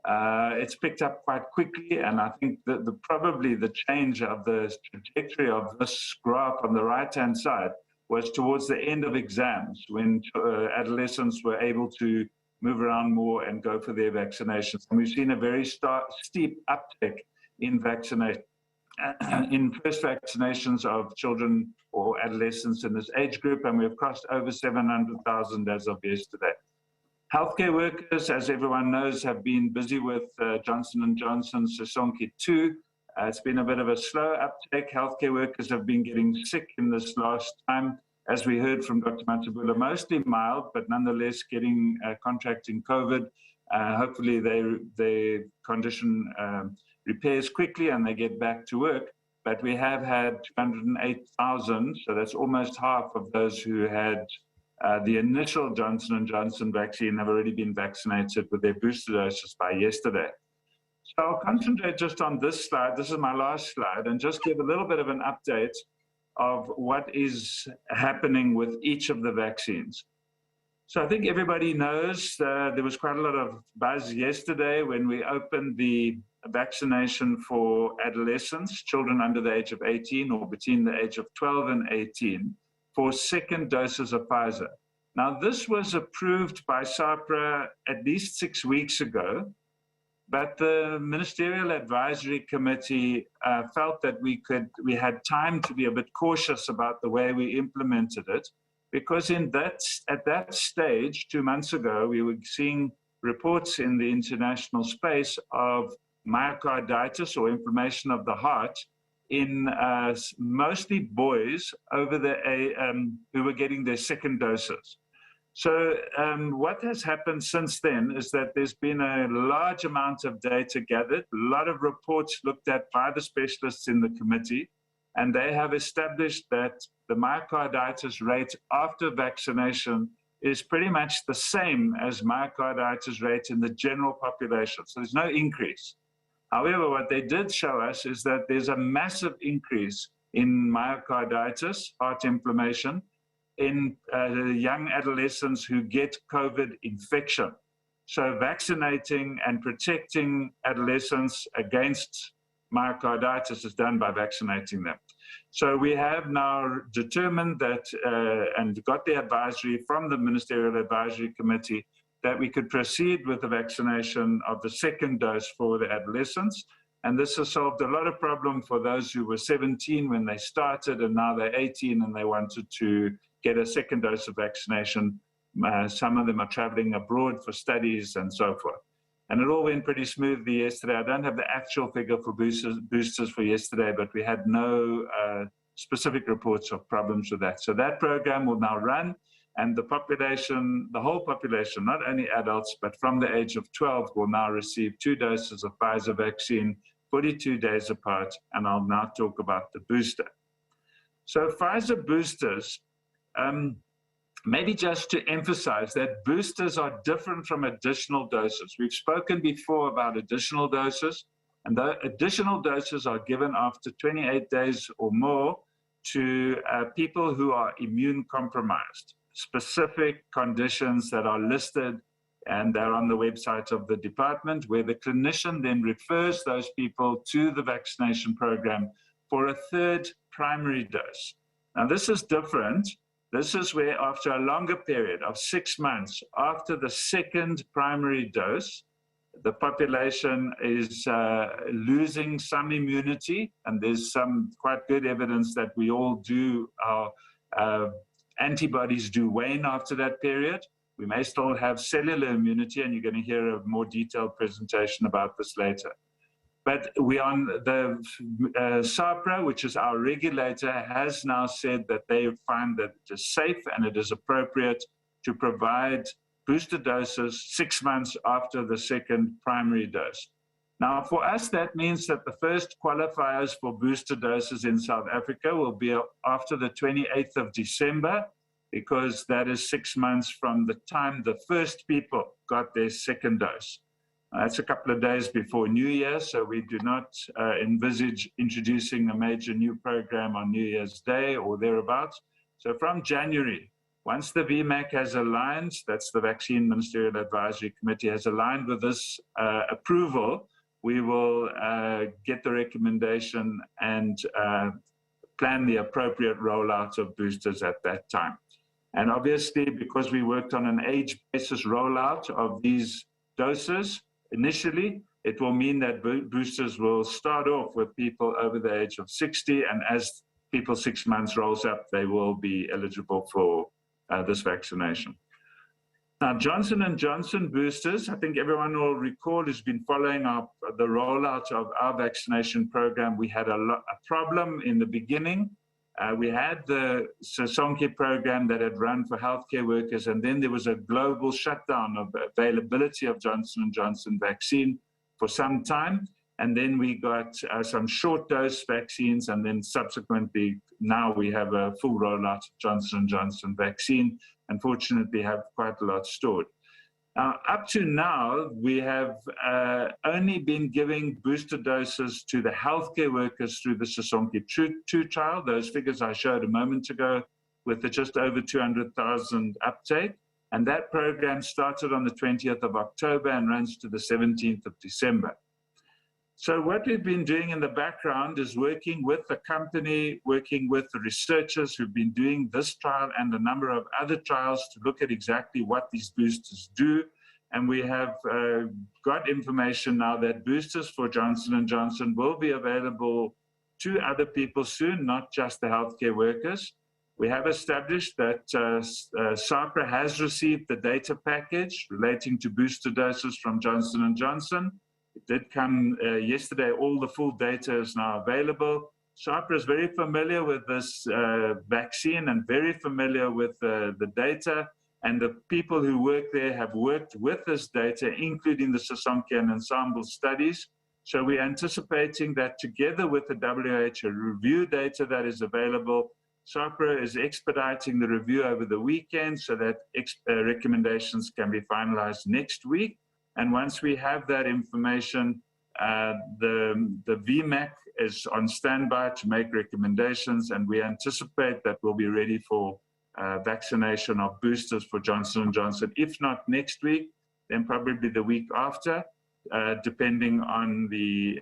It's picked up quite quickly, and I think that probably the change of the trajectory of this graph on the right-hand side was towards the end of exams, when adolescents were able to move around more and go for their vaccinations. And we've seen a very steep uptick in vaccination, in first vaccinations of children or adolescents in this age group, and we've crossed over 700,000 as of yesterday. Healthcare workers, as everyone knows, have been busy with Johnson & Johnson's Sisonke 2. It's been a bit of a slow uptake. Healthcare workers have been getting sick in this last time, as we heard from Dr. Matabula, mostly mild, but nonetheless contracting COVID. Hopefully their condition repairs quickly and they get back to work. But we have had 208,000, so that's almost half of those who had the initial Johnson & Johnson vaccine have already been vaccinated with their booster doses by yesterday. So I'll concentrate just on this slide. This is my last slide, and just give a little bit of an update of what is happening with each of the vaccines. So I think everybody knows there was quite a lot of buzz yesterday when we opened the vaccination for adolescents, children under the age of 18 or between the age of 12 and 18, for second doses of Pfizer. Now, this was approved by SAPRA at least 6 weeks ago, but the Ministerial Advisory Committee felt that we had time to be a bit cautious about the way we implemented it, because at that stage, 2 months ago, we were seeing reports in the international space of myocarditis or inflammation of the heart in mostly boys who were getting their second doses. So what has happened since then is that there's been a large amount of data gathered, a lot of reports looked at by the specialists in the committee, and they have established that the myocarditis rate after vaccination is pretty much the same as myocarditis rate in the general population. So there's no increase. However, what they did show us is that there's a massive increase in myocarditis, heart inflammation, in young adolescents who get COVID infection. So vaccinating and protecting adolescents against myocarditis is done by vaccinating them. So we have now determined that, and got the advisory from the Ministerial Advisory Committee, that we could proceed with the vaccination of the second dose for the adolescents. And this has solved a lot of problem for those who were 17 when they started, and now they're 18 and they wanted to get a second dose of vaccination. Some of them are traveling abroad for studies and so forth. And it all went pretty smoothly yesterday. I don't have the actual figure for boosters for yesterday, but we had no specific reports of problems with that. So that program will now run, and the population, the whole population, not only adults, but from the age of 12 will now receive 2 doses of Pfizer vaccine, 42 days apart, and I'll now talk about the booster. So Pfizer boosters, maybe just to emphasize that boosters are different from additional doses. We've spoken before about additional doses, and the additional doses are given after 28 days or more to people who are immune compromised. Specific conditions that are listed, and they're on the website of the department, where the clinician then refers those people to the vaccination program for a third primary dose. Now, this is different. This is where after a longer period of 6 months after the second primary dose, the population is losing some immunity, and there's some quite good evidence that we all do, our antibodies do wane after that period. We may still have cellular immunity, and you're going to hear a more detailed presentation about this later. But we on the SAPRA, which is our regulator, has now said that they find that it is safe and it is appropriate to provide booster doses 6 months after the second primary dose. Now, for us, that means that the first qualifiers for booster doses in South Africa will be after the 28th of December, because that is 6 months from the time the first people got their second dose. That's a couple of days before New Year, so we do not envisage introducing a major new program on New Year's Day or thereabouts. So from January, once the VMAC has aligned, that's the Vaccine Ministerial Advisory Committee, has aligned with this approval, we will get the recommendation and plan the appropriate rollout of boosters at that time. And obviously, because we worked on an age basis rollout of these doses, initially, it will mean that boosters will start off with people over the age of 60, and as people 6 months rolls up, they will be eligible for this vaccination. Now, Johnson & Johnson boosters, I think everyone will recall, who's been following up the rollout of our vaccination program. We had a problem in the beginning. We had the Sisonke program that had run for healthcare workers, and then there was a global shutdown of availability of Johnson & Johnson vaccine for some time. And then we got some short dose vaccines, and then subsequently now we have a full rollout of Johnson & Johnson vaccine. Unfortunately, have quite a lot stored. Up to now, we have only been giving booster doses to the healthcare workers through the Sisonke 2 trial. Those figures I showed a moment ago with the just over 200,000 uptake. And that program started on the 20th of October and runs to the 17th of December. So what we've been doing in the background is working with the company, working with the researchers who've been doing this trial and a number of other trials to look at exactly what these boosters do. And we have got information now that boosters for Johnson & Johnson will be available to other people soon, not just the healthcare workers. We have established that SAHPRA has received the data package relating to booster doses from Johnson & Johnson. It did come yesterday. All the full data is now available. SAHPRA is very familiar with this vaccine and very familiar with the data. And the people who work there have worked with this data, including the Sisonke and Ensemble studies. So we're anticipating that together with the WHO review data that is available, SAHPRA is expediting the review over the weekend so that recommendations can be finalized next week. And once we have that information, the VMAC is on standby to make recommendations, and we anticipate that we'll be ready for vaccination of boosters for Johnson & Johnson, if not next week, then probably the week after, depending on the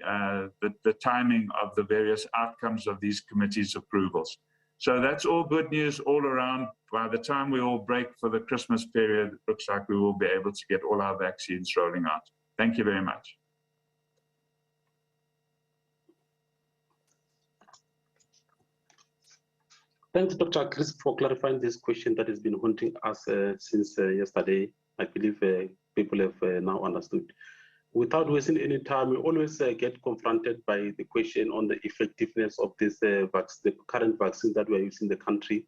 timing of the various outcomes of these committees' approvals. So that's all good news all around. By the time we all break for the Christmas period, it looks like we will be able to get all our vaccines rolling out. Thank you very much. Thanks, Dr. Chris, for clarifying this question that has been haunting us since yesterday. I believe people have now understood. Without wasting any time, we always get confronted by the question on the effectiveness of this the current vaccine that we're using in the country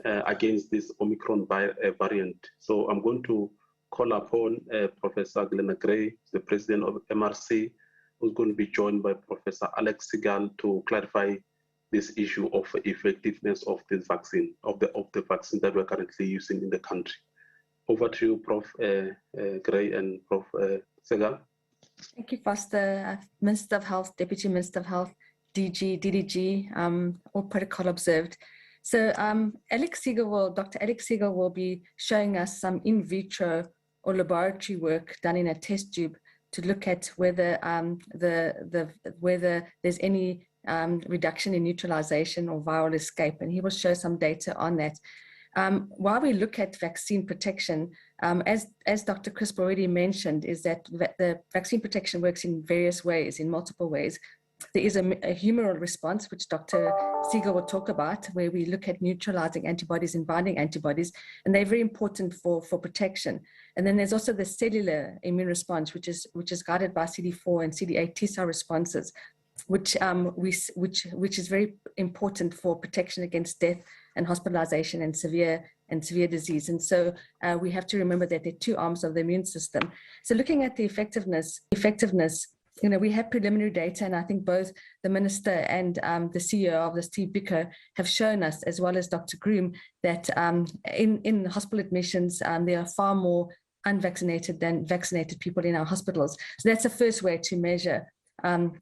against this Omicron variant. So I'm going to call upon Professor Glenna Gray, the president of MRC, who's going to be joined by Professor Alex Segal to clarify this issue of effectiveness of this vaccine, of the vaccine that we're currently using in the country. Over to you, Prof. Gray and Prof. Segal. Thank you, Foster. Minister of Health, Deputy Minister of Health, DG, DDG, all protocol observed. So Dr. Alex Segal will be showing us some in vitro or laboratory work done in a test tube to look at whether whether there's any reduction in neutralization or viral escape, and he will show some data on that. While we look at vaccine protection, as Dr. Crisp already mentioned, is that the vaccine protection works in various ways, in multiple ways. There is a humoral response, which Dr. Segal will talk about, where we look at neutralizing antibodies and binding antibodies, and they're very important for protection. And then there's also the cellular immune response, which is guided by CD4 and CD8 T cell responses, which is very important for protection against death and hospitalization and severe disease. And so we have to remember that there are two arms of the immune system. So looking at the effectiveness, we have preliminary data, and I think both the minister and the CEO of the Steve Biko have shown us, as well as Dr. Groom, that in hospital admissions, there are far more unvaccinated than vaccinated people in our hospitals. So that's the first way to measure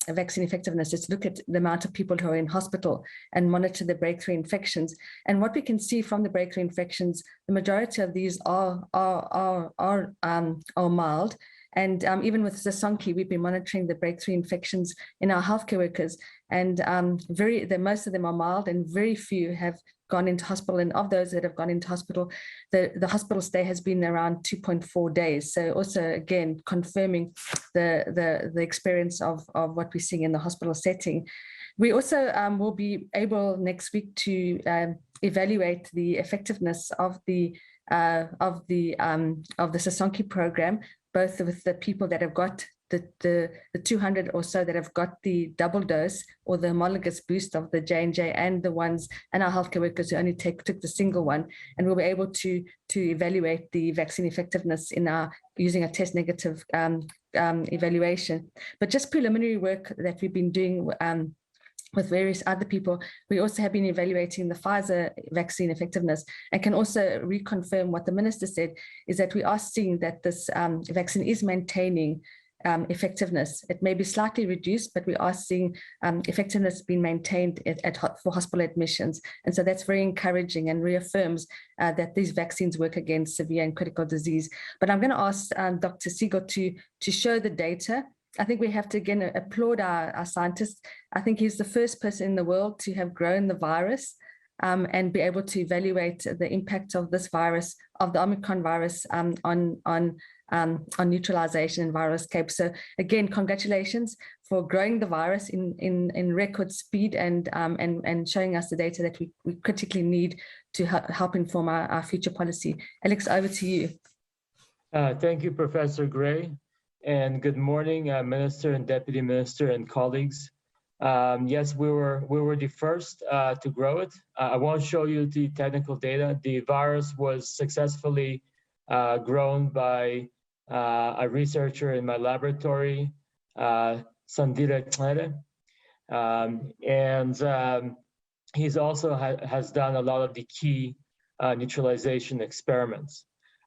vaccine effectiveness, is to look at the amount of people who are in hospital and monitor the breakthrough infections. And what we can see from the breakthrough infections, the majority of these are mild. And even with Sisonke, we've been monitoring the breakthrough infections in our healthcare workers, and most of them are mild, and very few have gone into hospital. And of those that have gone into hospital, the hospital stay has been around 2.4 days. So also, again, confirming the experience of what we're seeing in the hospital setting. We also will be able next week to evaluate the effectiveness of the Sisonke program, both with the people that have got the 200 or so that have got the double dose or the homologous boost of the J&J, and the ones and our healthcare workers who only took the single one, and we'll be able to evaluate the vaccine effectiveness in our using a test negative evaluation. But just preliminary work that we've been doing with various other people, we also have been evaluating the Pfizer vaccine effectiveness, and can also reconfirm what the minister said, is that we are seeing that this vaccine is maintaining effectiveness. It may be slightly reduced, but we are seeing effectiveness being maintained for hospital admissions. And so that's very encouraging and reaffirms that these vaccines work against severe and critical disease. But I'm going to ask Dr. Sigo to show the data. I think we have to again applaud our scientists. I think he's the first person in the world to have grown the virus and be able to evaluate the impact of this virus, of the Omicron virus, on neutralization and viral escape. So again, congratulations for growing the virus in record speed and showing us the data that we critically need to help inform our future policy. Alex, over to you. Thank you, Professor Gray, and good morning, Minister and Deputy Minister and colleagues. Yes, we were the first to grow it. I won't show you the technical data. The virus was successfully grown by a researcher in my laboratory, Sandile Tlere, and he's also has done a lot of the key neutralization experiments.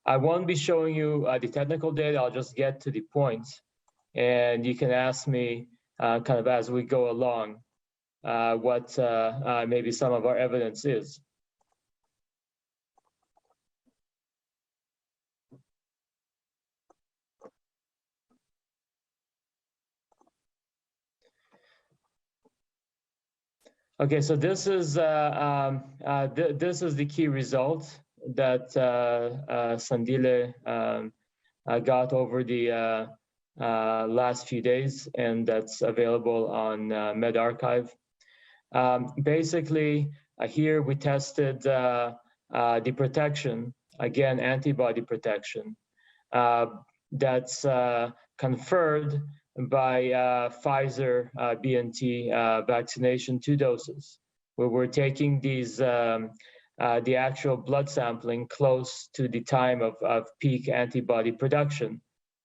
I won't be showing you the technical data. I'll just get to the points, and you can ask me kind of as we go along what maybe some of our evidence is. Okay, so this is the key result that Sandile got over the last few days, and that's available on medRxiv. Basically, here we tested the protection, again, antibody protection, that's conferred by Pfizer BNT vaccination 2 doses, where we're taking these the actual blood sampling close to the time of peak antibody production,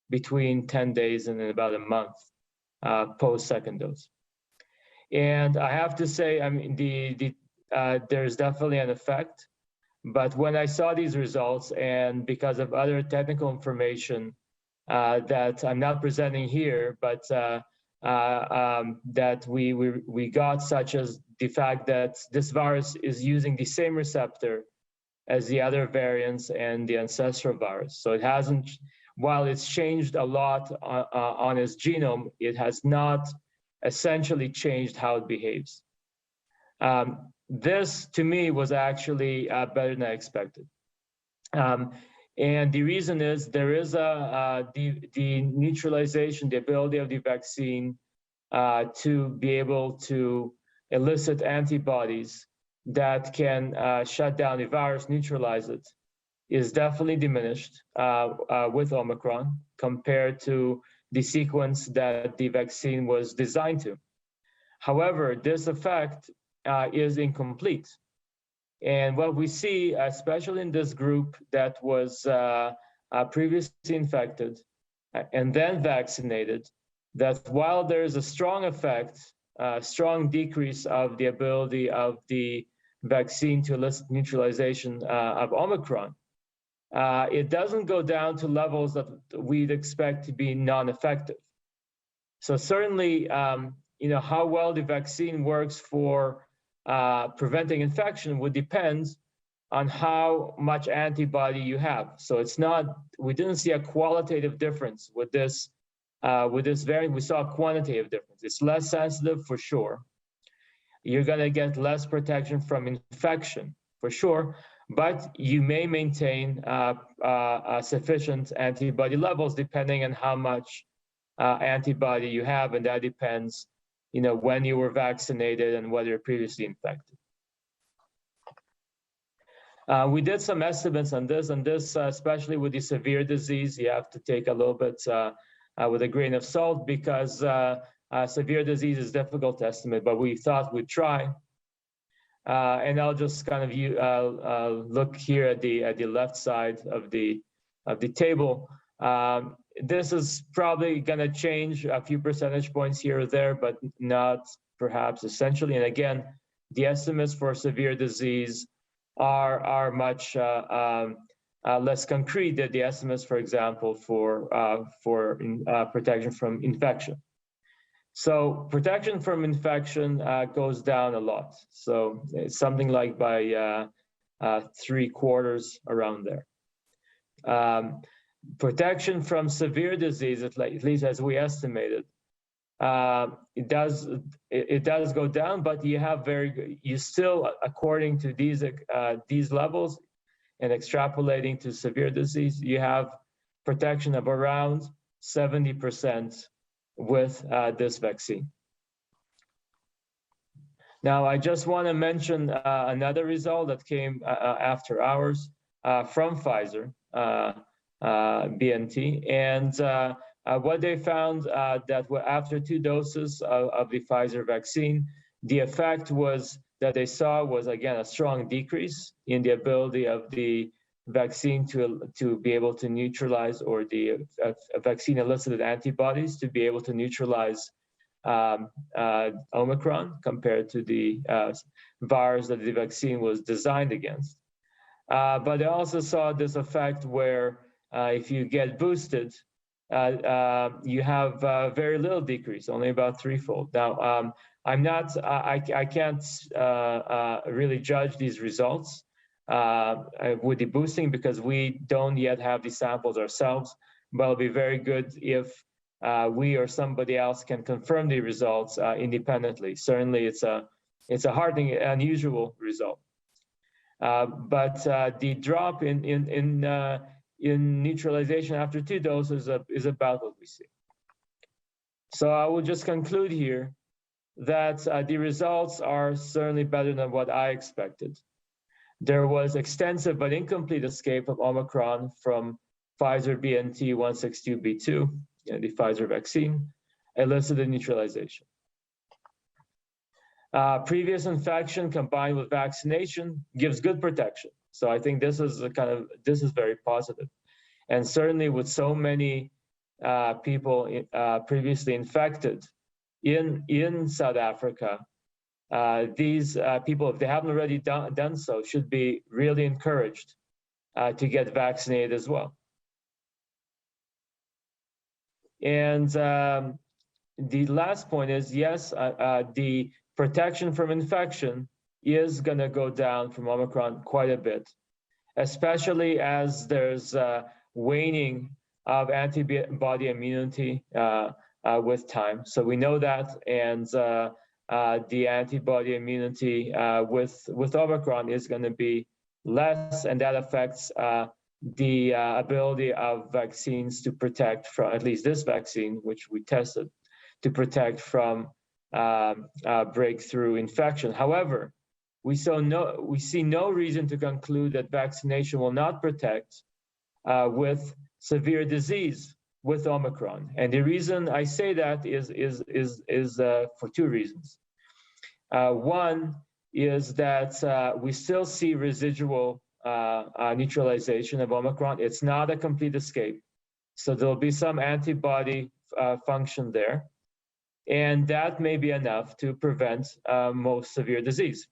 between 10 days and about a month post second dose. And I have to say, I mean, there's definitely an effect, but when I saw these results, and because of other technical information that I'm not presenting here, but that we got, such as the fact that this virus is using the same receptor as the other variants and the ancestral virus. So it hasn't, while it's changed a lot on its genome, it has not essentially changed how it behaves. This, to me, was actually better than I expected. And the reason is there is the neutralization, the ability of the vaccine to be able to elicit antibodies that can shut down the virus, neutralize it, is definitely diminished with Omicron compared to the sequence that the vaccine was designed to. However, this effect is incomplete. And what we see, especially in this group that was previously infected and then vaccinated, that while there is a strong effect, strong decrease of the ability of the vaccine to elicit neutralization of Omicron, it doesn't go down to levels that we'd expect to be non-effective. So certainly, how well the vaccine works for preventing infection would depend on how much antibody you have. So it's not, we didn't see a qualitative difference with this variant. We saw a quantitative difference. It's less sensitive for sure. You're gonna get less protection from infection for sure, but you may maintain sufficient antibody levels depending on how much antibody you have, and that depends when you were vaccinated and whether you're previously infected. We did some estimates on this, especially with the severe disease, you have to take a little bit with a grain of salt because severe disease is difficult to estimate, but we thought we'd try. And I'll just kind of look here at the left side of the table. This is probably going to change a few percentage points here or there, but not perhaps essentially. And again, the estimates for severe disease are much less concrete than the estimates, for example, for protection from infection. So protection from infection goes down a lot. So it's something like by 3/4 around there. Protection from severe disease, at least as we estimated, it does go down, but you still, according to these levels and extrapolating to severe disease, you have protection of around 70% with this vaccine. Now, I just want to mention another result that came after ours from Pfizer, BNT, and what they found that after 2 doses of the Pfizer vaccine, the effect that they saw was, again, a strong decrease in the ability of the vaccine to be able to neutralize, or the vaccine elicited antibodies to be able to neutralize Omicron compared to the virus that the vaccine was designed against. But they also saw this effect where if you get boosted, you have very little decrease, only about 3-fold. Now, I can't really judge these results with the boosting because we don't yet have the samples ourselves, but it'll be very good if we or somebody else can confirm the results independently. Certainly, it's a hard and unusual result. But the drop in neutralization after 2 doses is about what we see. So I will just conclude here that the results are certainly better than what I expected. There was extensive but incomplete escape of Omicron from Pfizer BNT 162b2, the Pfizer vaccine, elicited neutralization. Previous infection combined with vaccination gives good protection. So I think this is very positive. And certainly with so many people previously infected in South Africa, these people, if they haven't already done so, should be really encouraged to get vaccinated as well. And the last point is, yes, the protection from infection is going to go down from Omicron quite a bit, especially as there's waning of antibody immunity with time. So we know that, and the antibody immunity with Omicron is going to be less, and that affects the ability of vaccines to protect from, at least this vaccine, which we tested, to protect from breakthrough infection. However, we see no reason to conclude that vaccination will not protect with severe disease with Omicron. And the reason I say that is for 2 reasons. One is that we still see residual neutralization of Omicron. It's not a complete escape. So there'll be some antibody function there. And that may be enough to prevent most severe disease.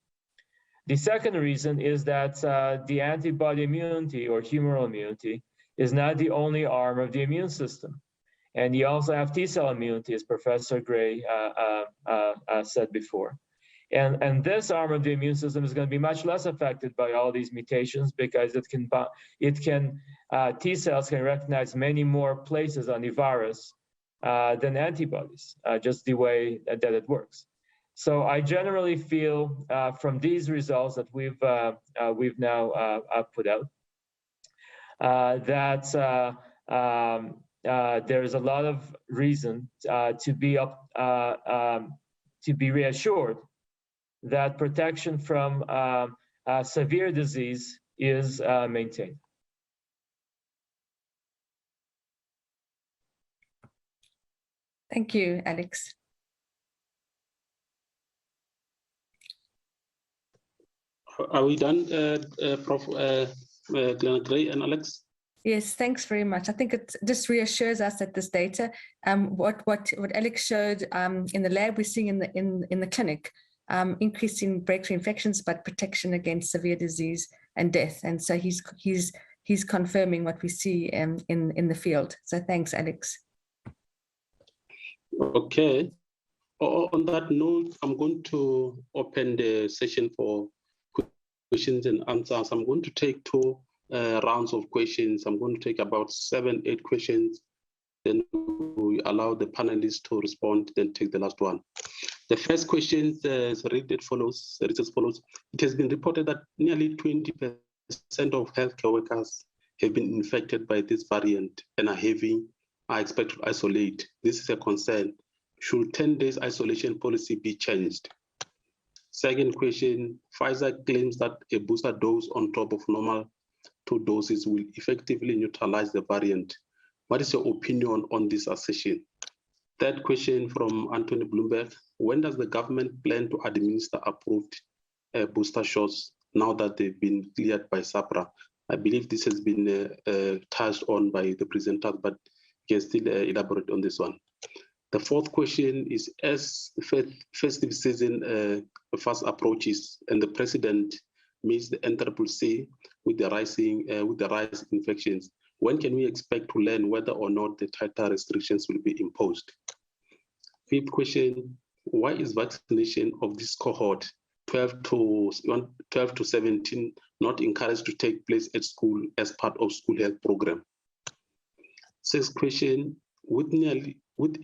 The second reason is that the antibody immunity or humoral immunity is not the only arm of the immune system. And you also have T-cell immunity, as Professor Gray said before. And this arm of the immune system is going to be much less affected by all these mutations because T-cells can recognize many more places on the virus than antibodies, just the way that it works. So I generally feel from these results that we've now put out that there is a lot of reason to be to be reassured that protection from severe disease is maintained. Thank you, Alex. Are we done, Prof. Glenn Gray and Alex? Yes, thanks very much. I think it just reassures us that this data, what Alex showed in the lab, we're seeing in the clinic, increase in breakthrough infections, but protection against severe disease and death. And so he's confirming what we see in the field. So thanks, Alex. Okay. On that note, I'm going to open the session for questions and answers. I'm going to take two rounds of questions. I'm going to take about 7-8 questions. Then we allow the panelists to respond, then take the last one. The first question is read as follows. It has been reported that nearly 20% of healthcare workers have been infected by this variant and are expected to isolate. This is a concern. Should 10 days isolation policy be changed? Second question, Pfizer claims that a booster dose on top of normal 2 doses will effectively neutralize the variant. What is your opinion on this assertion? Third question from Anthony Bloomberg, when does the government plan to administer approved booster shots now that they've been cleared by SAPRA? I believe this has been touched on by the presenter, but you can still elaborate on this one. The fourth question is, as festive season fast approaches and the president meets the NCCC with the rise in infections, when can we expect to learn whether or not the tighter restrictions will be imposed? Fifth question, why is vaccination of this cohort 12 to 17 not encouraged to take place at school as part of school health program? Sixth question, with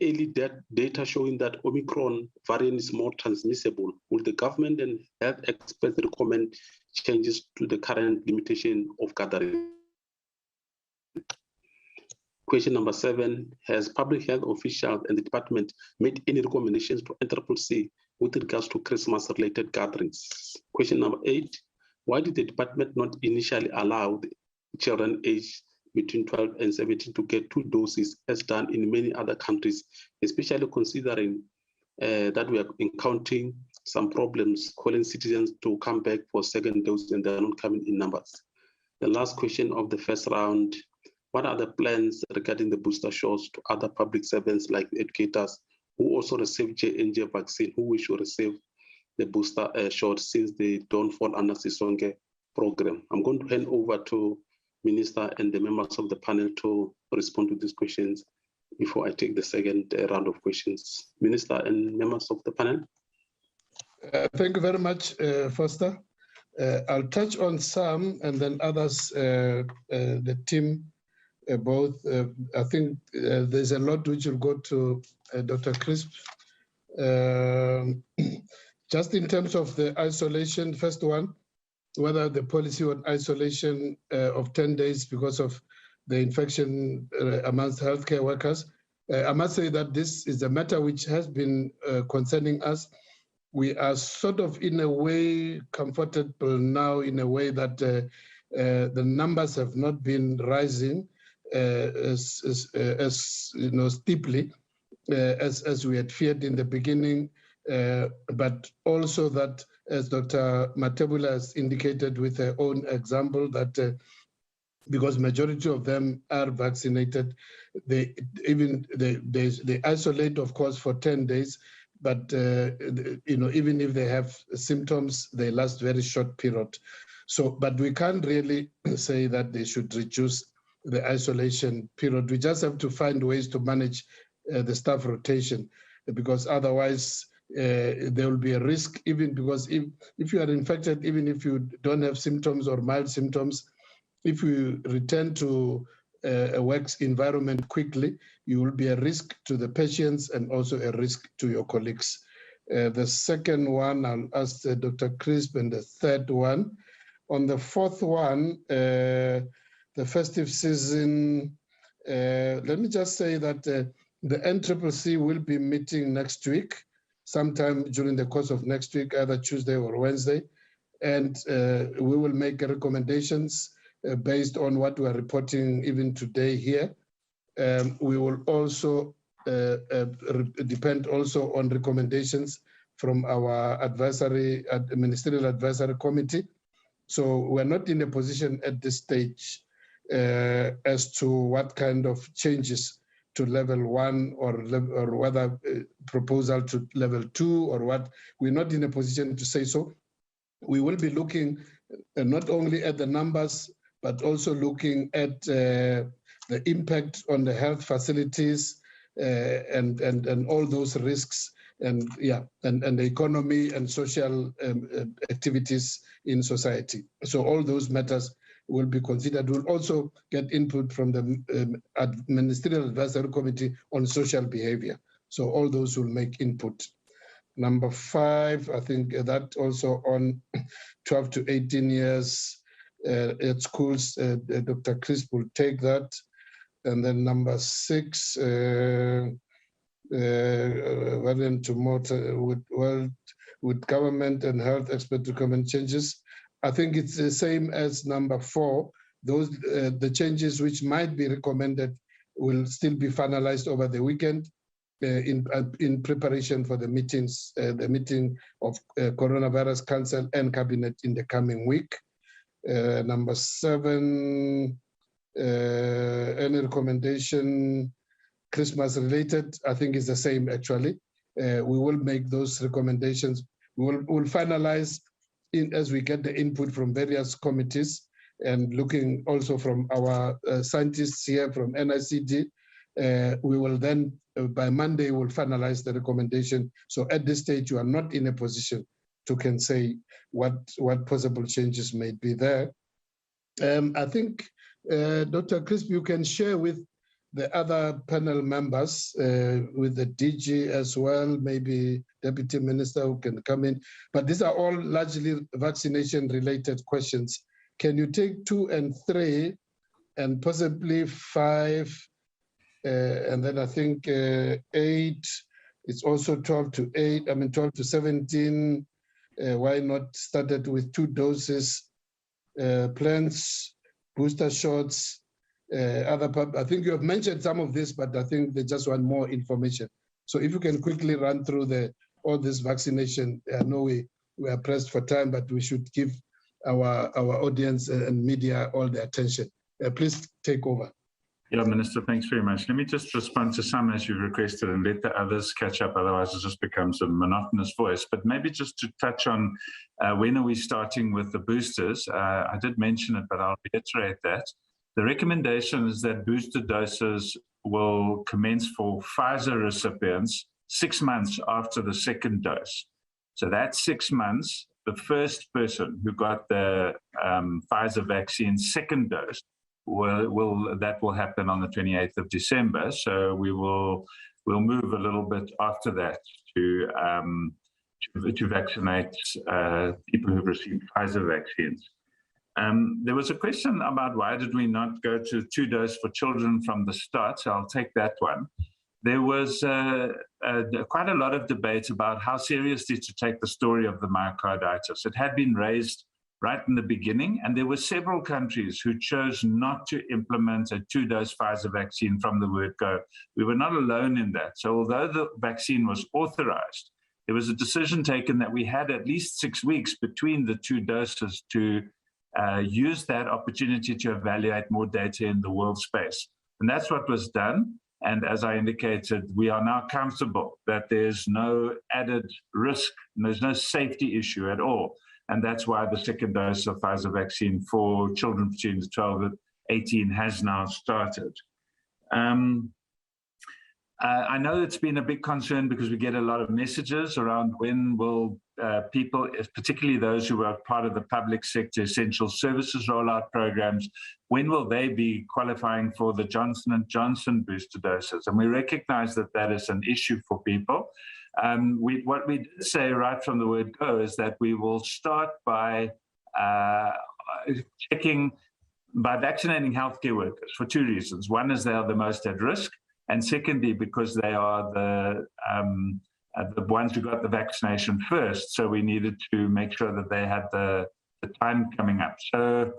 early data showing that Omicron variant is more transmissible, will the government and health experts recommend changes to the current limitation of gathering? Question number 7, has public health officials and the department made any recommendations to NCCC with regards to Christmas-related gatherings? Question number 8, why did the department not initially allow the children aged between 12 and 17 to get 2 doses as done in many other countries, especially considering that we are encountering some problems calling citizens to come back for second dose and they're not coming in numbers? The last question of the first round, what are the plans regarding the booster shots to other public servants like educators who also receive J&J vaccine, who wish to receive the booster shot since they don't fall under the Sibongiseni program? I'm going to hand over to Minister and the members of the panel to respond to these questions before I take the second round of questions. Minister and members of the panel. Thank you very much, Foster. I'll touch on some and then others, the team, both. I think there's a lot which will go to Dr. Crisp. Just in terms of the isolation, first one, whether the policy on isolation of 10 days because of the infection amongst healthcare workers, I must say that this is a matter which has been concerning us. We are sort of in a way comfortable now in a way that the numbers have not been rising as steeply as we had feared in the beginning, but also that, as Dr. Matebula has indicated with her own example, that because majority of them are vaccinated, they isolate, of course, for 10 days, but even if they have symptoms, they last very short period. So, but we can't really say that they should reduce the isolation period. We just have to find ways to manage the staff rotation, because otherwise there will be a risk, even because if you are infected, even if you don't have symptoms or mild symptoms, if you return to a work environment quickly, you will be a risk to the patients and also a risk to your colleagues. The second one, I'll ask Dr. Crisp, and the third one. On the fourth one, the festive season, let me just say that the NCCC will be meeting next week sometime during the course of next week, either Tuesday or Wednesday. And we will make recommendations based on what we are reporting even today here. We will also depend also on recommendations from our ministerial advisory committee. So we're not in a position at this stage as to what kind of changes to level 1 or whether proposal to level 2 or what. We're not in a position to say so. We will be looking not only at the numbers, but also looking at the impact on the health facilities and all those risks and the economy and social activities in society. So all those matters will be considered. We'll also get input from the Ministerial Advisory Committee on social behavior. So all those will make input. Number 5, I think that also on 12 to 18 years at schools, Dr. Crisp will take that. And then number 6, with government and health expert recommend changes. I think it's the same as number 4. Those the changes which might be recommended will still be finalized over the weekend in preparation for the meetings, the meeting of Coronavirus Council and Cabinet in the coming week. Number 7, any recommendation Christmas related, I think is the same actually. We will make those recommendations. We'll finalize as we get the input from various committees and looking also from our scientists here from NICD. We will then, by Monday, we'll finalize the recommendation. So at this stage, you are not in a position to can say what possible changes may be there. I think, Dr. Crisp, you can share with the other panel members, with the DG as well, maybe Deputy Minister who can come in. But these are all largely vaccination-related questions. Can you take 2 and 3 and possibly 5, and then I think 8, it's also 12 to 8, I mean 12 to 17, why not started with 2 doses, plans, booster shots, I think you have mentioned some of this, but I think they just want more information. So if you can quickly run through all this vaccination, I know we are pressed for time, but we should give our audience and media all the attention. Please take over. Yeah, Minister, thanks very much. Let me just respond to some as you requested and let the others catch up, otherwise it just becomes a monotonous voice. But maybe just to touch on when are we starting with the boosters? I did mention it, but I'll reiterate that. The recommendation is that booster doses will commence for Pfizer recipients 6 months after the second dose. So that's 6 months. The first person who got the Pfizer vaccine second dose that will happen on the 28th of December. So we'll move a little bit after that to vaccinate people who've received Pfizer vaccines. There was a question about why did we not go to 2 doses for children from the start, so I'll take that one. There was quite a lot of debate about how seriously to take the story of the myocarditis. It had been raised right in the beginning, and there were several countries who chose not to implement a 2-dose Pfizer vaccine from the word go. We were not alone in that. So although the vaccine was authorized, there was a decision taken that we had at least 6 weeks between the 2 doses to use that opportunity to evaluate more data in the world space. And that's what was done. And as I indicated, we are now comfortable that there's no added risk, and there's no safety issue at all. And that's why the second dose of Pfizer vaccine for children between 12 and 18 has now started. I know it's been a big concern because we get a lot of messages around when will people, particularly those who are part of the public sector essential services rollout programs, when will they be qualifying for the Johnson & Johnson booster doses? And we recognize that that is an issue for people. What we did say right from the word go is that we will start by vaccinating healthcare workers for 2 reasons. One is they are the most at risk, and secondly, because they are the ones who got the vaccination first. So we needed to make sure that they had the time coming up. So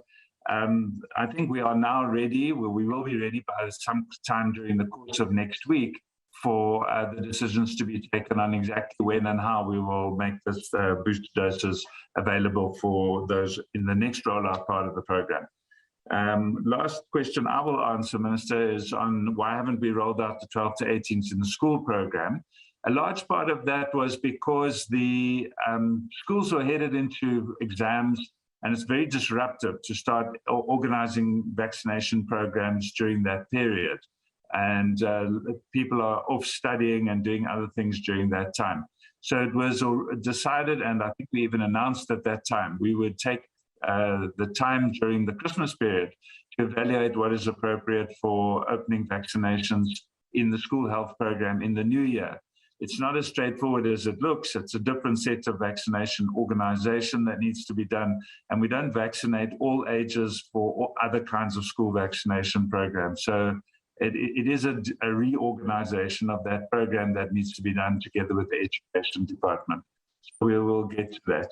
I think we are now ready. Well, we will be ready by some time during the course of next week for the decisions to be taken on exactly when and how we will make this booster doses available for those in the next rollout part of the program. Last question I will answer, Minister, is on why haven't we rolled out the 12 to 18s in the school program? A large part of that was because the schools were headed into exams, and it's very disruptive to start organizing vaccination programs during that period. And people are off studying and doing other things during that time. So it was decided, and I think we even announced at that time, we would take the time during the Christmas period to evaluate what is appropriate for opening vaccinations in the school health program in the new year. It's not as straightforward as it looks. It's a different set of vaccination organization that needs to be done. And we don't vaccinate all ages for all other kinds of school vaccination programs. So it is a reorganization of that program that needs to be done together with the education department. So we will get to that.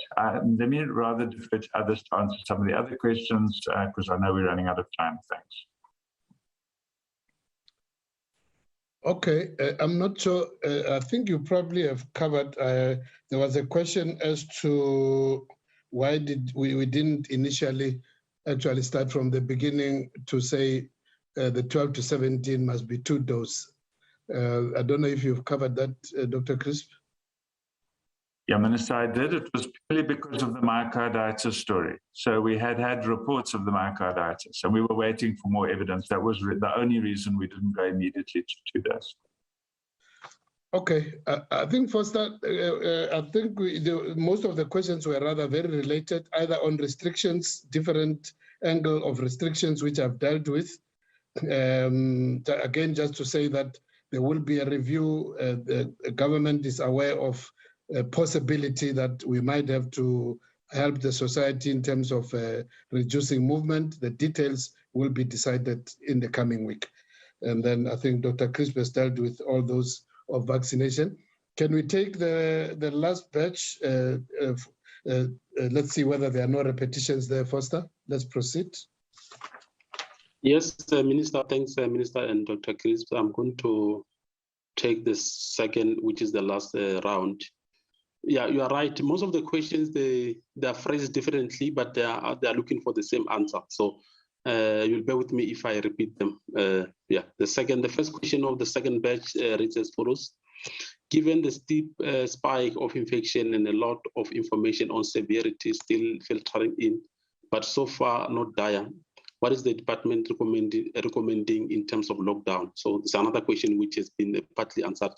Let me rather defer to others to answer some of the other questions because I know we're running out of time. Thanks. Okay, I'm not sure. I think you probably have covered. There was a question as to why did we didn't initially actually start from the beginning to say the 12 to 17 must be 2 doses. I don't know if you've covered that, Dr. Crisp. Yeah, Minister, I did. It was purely because of the myocarditis story. So we had reports of the myocarditis, and we were waiting for more evidence. That was the only reason we didn't go immediately to 2 doses. Okay, I think for that, I think most of the questions were rather very related, either on restrictions, different angle of restrictions which I've dealt with. Again, just to say that there will be a review. The government is aware of a possibility that we might have to help the society in terms of reducing movement. The details will be decided in the coming week. And then I think Dr. Crisp has dealt with all those of vaccination. Can we take the last batch? Let's see whether there are no repetitions there, Foster. Let's proceed. Yes, Minister, thanks, Minister and Dr. Crisp. I'm going to take the second, which is the last round. Yeah, you are right. Most of the questions, they are phrased differently, but they are looking for the same answer. So you'll bear with me if I repeat them. The first question of the second batch reads as follows. Given the steep spike of infection and a lot of information on severity still filtering in, but so far not dire, what is the department recommending in terms of lockdown? So it's another question which has been partly answered.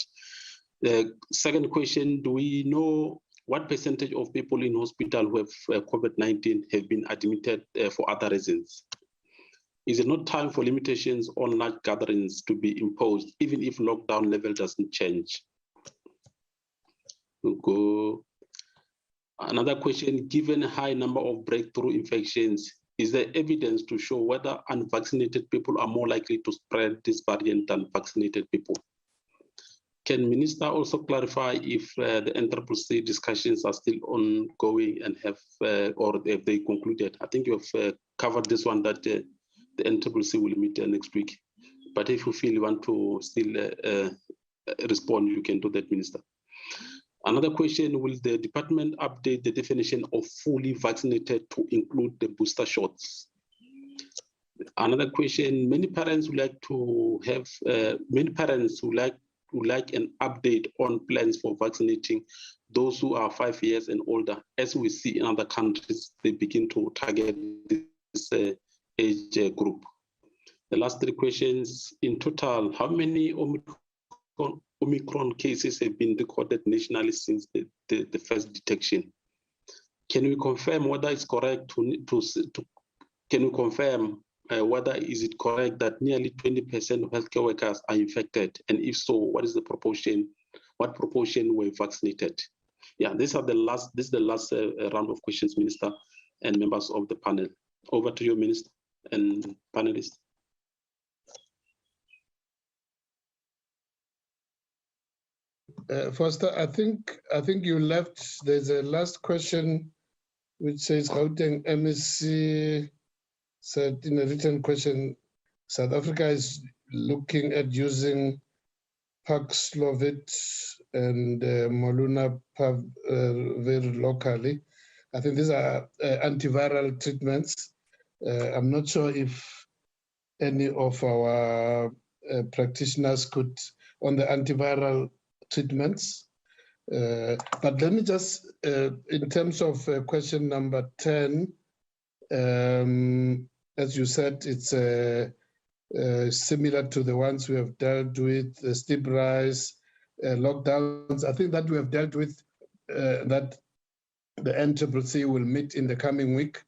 The second question, do we know what percentage of people in hospital who have COVID-19 have been admitted for other reasons? Is it not time for limitations on large gatherings to be imposed, even if lockdown level doesn't change? We'll go. Another question, given a high number of breakthrough infections, is there evidence to show whether unvaccinated people are more likely to spread this variant than vaccinated people? Can Minister also clarify if the NCCC discussions are still ongoing and have they concluded? I think you have covered this one that the NCCC will meet next week. But if you feel you want to still respond, you can do that, Minister. Another question, will the department update the definition of fully vaccinated to include the booster shots? Another question, many parents would like to have, would like an update on plans for vaccinating those who are 5 years and older. As we see in other countries, they begin to target this age group. The last 3 questions, in total, how many Omicron cases have been recorded nationally since the first detection? Can we confirm whether it's correct whether is it correct that nearly 20% of healthcare workers are infected? And if so, what is the proportion? What proportion were vaccinated? Yeah, this is the last round of questions, Minister and members of the panel. Over to you, Minister and panelists. Foster, I think you left. There's a last question which says Gauteng MEC said in a written question, South Africa is looking at using Paxlovid and Molnupiravir locally. I think these are antiviral treatments. I'm not sure if any of our practitioners could on the antiviral treatments. But let me just, in terms of question number 10, as you said, it's similar to the ones we have dealt with, the steep rise, lockdowns. I think that we have dealt with, that the NCCC will meet in the coming week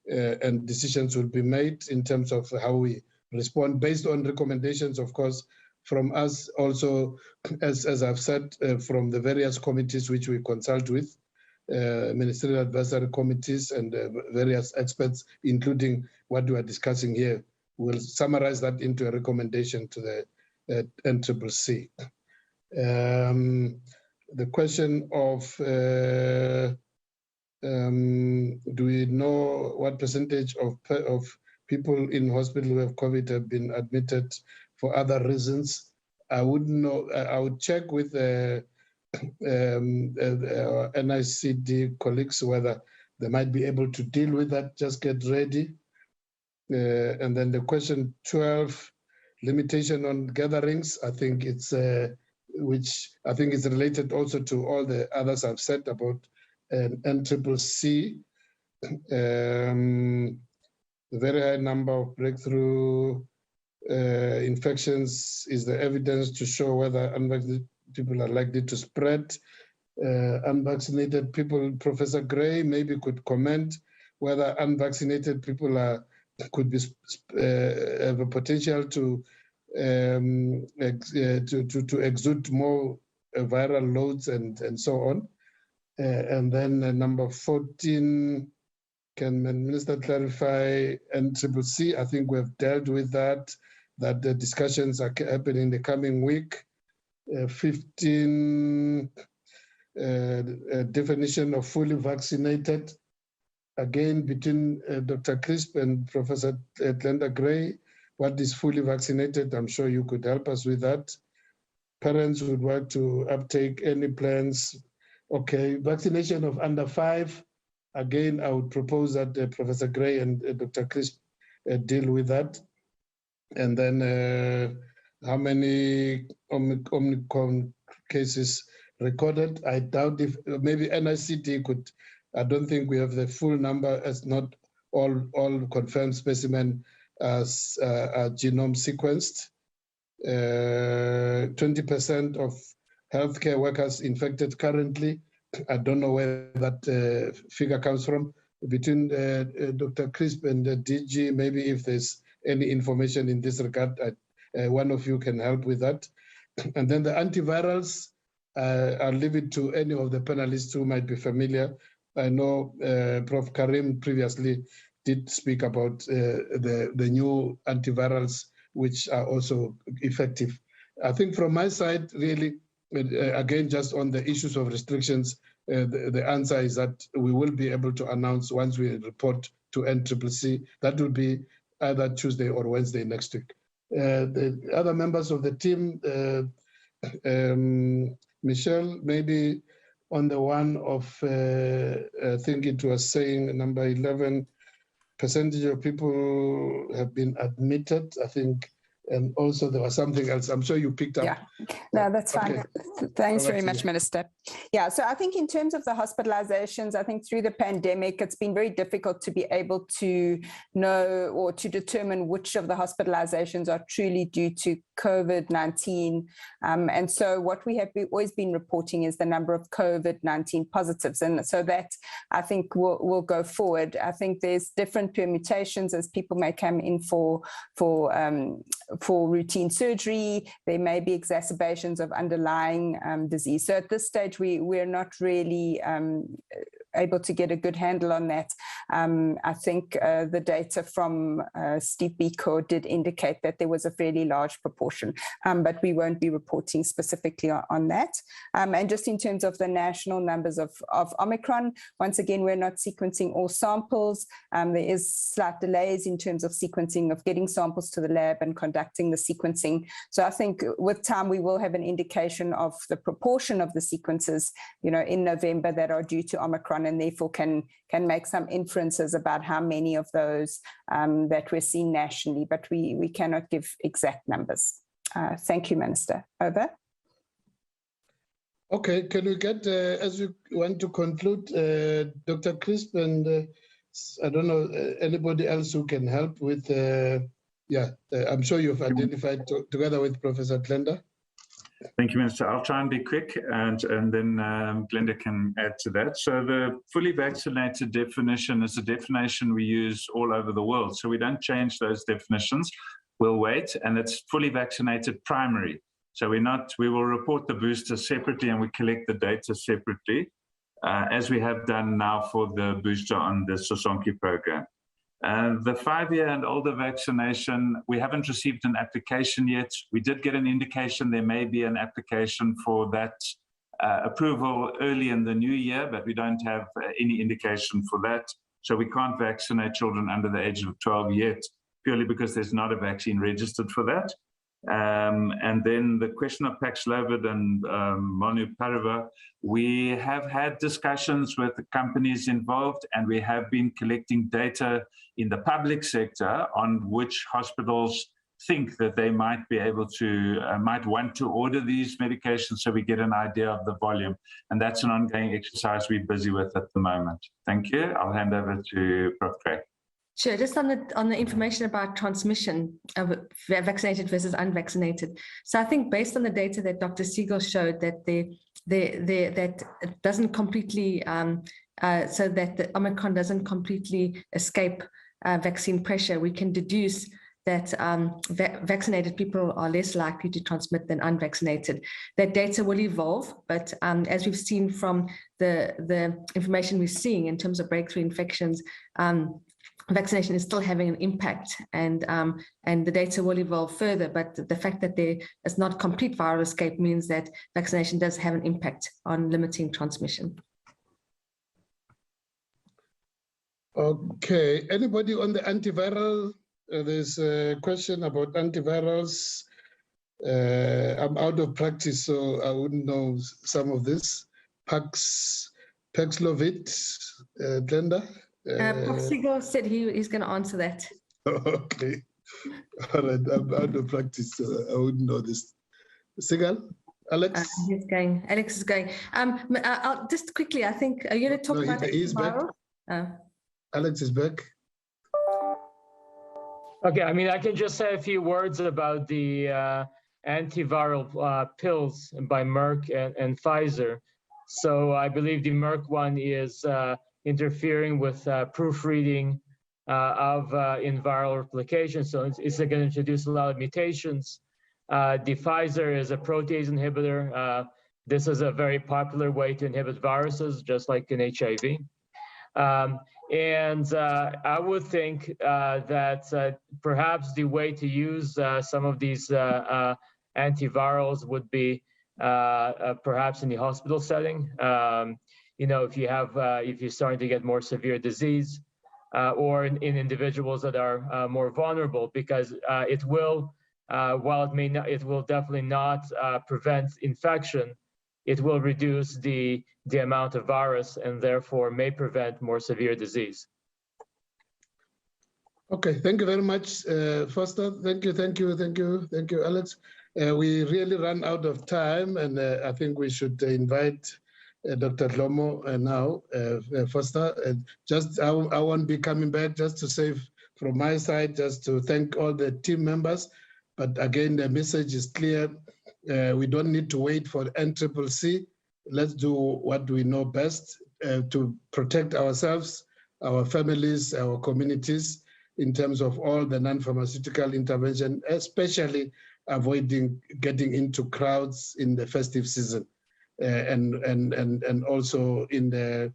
and decisions will be made in terms of how we respond based on recommendations, of course, from us also, as I've said, from the various committees which we consult with, ministerial advisory committees and various experts, including what we are discussing here. We'll summarize that into a recommendation to the NCCC. The question of do we know what percentage of people in hospital who have COVID have been admitted for other reasons? I wouldn't know. I would check with NICD colleagues whether they might be able to deal with that. Just get ready. And then the question 12, limitation on gatherings. I think it's which I think is related also to all the others I've said about NCCC. The very high number of breakthrough infections is the evidence to show whether unvaccinated people are likely to spread. Unvaccinated people, Professor Gray maybe could comment whether unvaccinated people could be have a potential to exude more viral loads and so on. And then number 14, can the Minister clarify NCCC? I think we have dealt with that the discussions are happening in the coming week. 15, definition of fully vaccinated. Again, between Dr. Crisp and Professor Glenda Gray, what is fully vaccinated? I'm sure you could help us with that. Parents would like to uptake any plans. Okay, vaccination of under 5. Again, I would propose that Professor Gray and Dr. Crisp deal with that. And then how many Omicron cases recorded? I doubt if maybe NICD could. I don't think we have the full number, as not all confirmed specimen as genome sequenced. 20% of healthcare workers infected currently. I don't know where that figure comes from. Between Dr. Crisp and the DG, maybe if there's any information in this regard, one of you can help with that. And then the antivirals, I'll leave it to any of the panelists who might be familiar. I know Prof. Karim previously did speak about the new antivirals, which are also effective. I think from my side, really, again, just on the issues of restrictions, the answer is that we will be able to announce once we report to NCCC. That will be either Tuesday or Wednesday next week. The other members of the team, Michelle, maybe on the one of, I think it was saying number 11, percentage of people have been admitted, I think. And also there was something else. I'm sure you picked up. Yeah, no, that's fine. Okay. Thanks very much, Minister. Yeah, so I think in terms of the hospitalizations, I think through the pandemic, it's been very difficult to be able to know or to determine which of the hospitalizations are truly due to COVID-19. And so what we have always been reporting is the number of COVID-19 positives. And so that, I think, will go forward. I think there's different permutations as people may come in for routine surgery. There may be exacerbations of underlying disease. So at this stage, we're not really able to get a good handle on that. I think the data from Steve Biko did indicate that there was a fairly large proportion, but we won't be reporting specifically on that. And just in terms of the national numbers of Omicron, once again, we're not sequencing all samples. There is slight delays in terms of sequencing, of getting samples to the lab and conducting the sequencing. So I think with time, we will have an indication of the proportion of the sequences, in November that are due to Omicron, and therefore can make some inferences about how many of those that we're seeing nationally, but we cannot give exact numbers. Thank you, Minister. Over. Okay, can we get, as we want to conclude, Dr. Crisp and I don't know, anybody else who can help with, I'm sure you've identified together with Professor Glenda. Thank you, Minister. I'll try and be quick, and then Glenda can add to that. So the fully vaccinated definition is a definition we use all over the world. So we don't change those definitions. We'll wait, and it's fully vaccinated primary. So we will report the booster separately, and we collect the data separately, as we have done now for the booster on the Sosonke program. The 5-year and older vaccination, we haven't received an application yet. We did get an indication there may be an application for that approval early in the new year, but we don't have any indication for that. So we can't vaccinate children under the age of 12 yet, purely because there's not a vaccine registered for that. And then the question of Paxlovid and Molnupiravir, we have had discussions with the companies involved, and we have been collecting data in the public sector on which hospitals think that they might be able to, might want to order these medications, so we get an idea of the volume. And that's an ongoing exercise we're busy with at the moment. Thank you. I'll hand over to Prof. Craig. Sure. Just on the information about transmission of vaccinated versus unvaccinated. So I think based on the data that Dr. Siegel showed, that that it doesn't completely, so that the Omicron doesn't completely escape vaccine pressure, we can deduce that vaccinated people are less likely to transmit than unvaccinated. That data will evolve, but as we've seen from the information we're seeing in terms of breakthrough infections, vaccination is still having an impact, and the data will evolve further. But the fact that there is not complete viral escape means that vaccination does have an impact on limiting transmission. Okay, anybody on the antiviral? There's a question about antivirals. I'm out of practice, so I wouldn't know some of this. Paxlovid, Glenda? Prof. Siegel said he's going to answer that. Okay. All right, I'm out of practice, so I wouldn't know this. Siegel? Alex? He's going. Alex is going. I'll just quickly, I think, are you going to talk about antiviral? Alex is back. Okay, I mean, I can just say a few words about the antiviral pills by Merck and Pfizer. So I believe the Merck one is interfering with proofreading of in viral replication. So it's going to introduce a lot of mutations. The Pfizer is a protease inhibitor. This is a very popular way to inhibit viruses, just like in HIV. And I would think that perhaps the way to use some of these antivirals would be perhaps in the hospital setting. If you're starting to get more severe disease, or in individuals that are more vulnerable, because it will, while it will definitely not prevent infection, it will reduce the amount of virus and therefore may prevent more severe disease. Okay, thank you very much, Foster. Thank you, Alex. We really ran out of time, and I think we should invite Dr. Dhlomo now. Foster, I won't be coming back, just to say from my side, just to thank all the team members. But again, the message is clear. We don't need to wait for NCCC. Let's do what we know best to protect ourselves, our families, our communities, in terms of all the non-pharmaceutical intervention, especially avoiding getting into crowds in the festive season, and also in the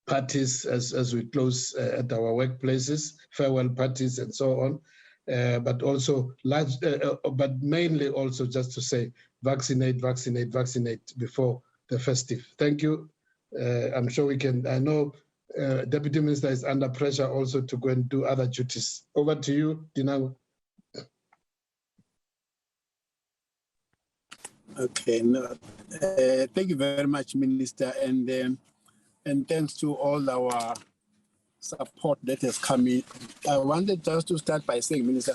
parties as we close at our workplaces, farewell parties and so on. But also but mainly also just to say, vaccinate, vaccinate, vaccinate before the festive. Thank you. I'm sure we can, I know Deputy Minister is under pressure also to go and do other duties. Over to you, Dinang. Okay, no, thank you very much, Minister, and thanks to all our support that has come in. I wanted just to start by saying, Minister,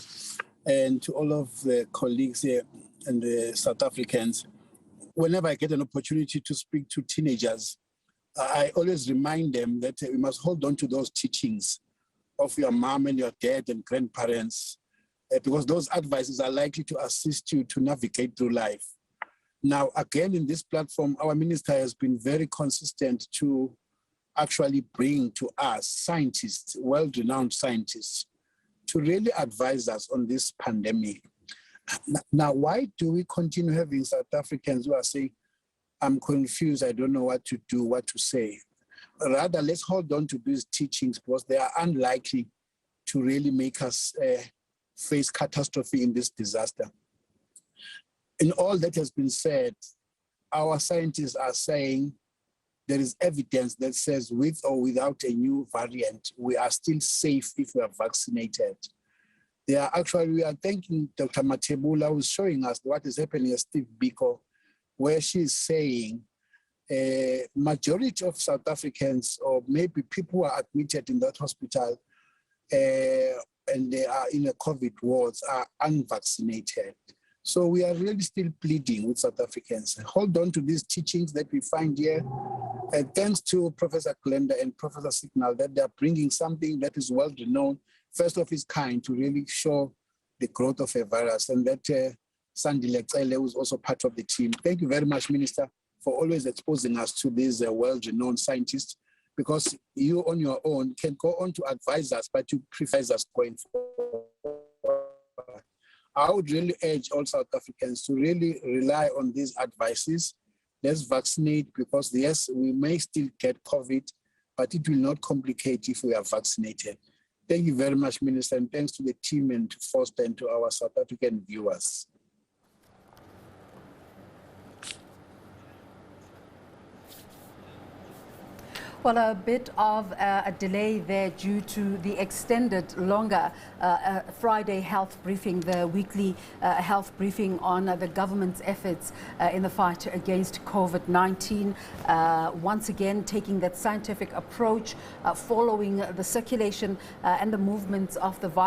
and to all of the colleagues here and the South Africans, whenever I get an opportunity to speak to teenagers, I always remind them that we must hold on to those teachings of your mom and your dad and grandparents, because those advices are likely to assist you to navigate through life. Now, again, in this platform, our minister has been very consistent to actually bring to us scientists, well-renowned scientists, to really advise us on this pandemic. Now, why do we continue having South Africans who are saying, I'm confused, I don't know what to do, what to say? Rather, let's hold on to these teachings because they are unlikely to really make us face catastrophe in this disaster. In all that has been said, our scientists are saying there is evidence that says with or without a new variant, we are still safe if we are vaccinated. We are thanking Dr. Matebula, who's showing us what is happening at Steve Biko, where she's saying a majority of South Africans, or maybe people who are admitted in that hospital and they are in a COVID wards, are unvaccinated. So we are really still pleading with South Africans. Hold on to these teachings that we find here. And thanks to Professor Glenda and Professor Signal that they are bringing something that is well-renowned, first of its kind, to really show the growth of a virus. And that Sandile Cele was also part of the team. Thank you very much, Minister, for always exposing us to these well-renowned scientists, because you on your own can go on to advise us, but you prefer us going forward. I would really urge all South Africans to really rely on these advices. Let's vaccinate, because yes, we may still get COVID, but it will not complicate if we are vaccinated. Thank you very much, Minister, and thanks to the team and to Foster and to our South African viewers. Well, a bit of a delay there due to the extended, longer Friday health briefing, the weekly health briefing on the government's efforts in the fight against COVID-19. Once again, taking that scientific approach, following the circulation and the movements of the virus.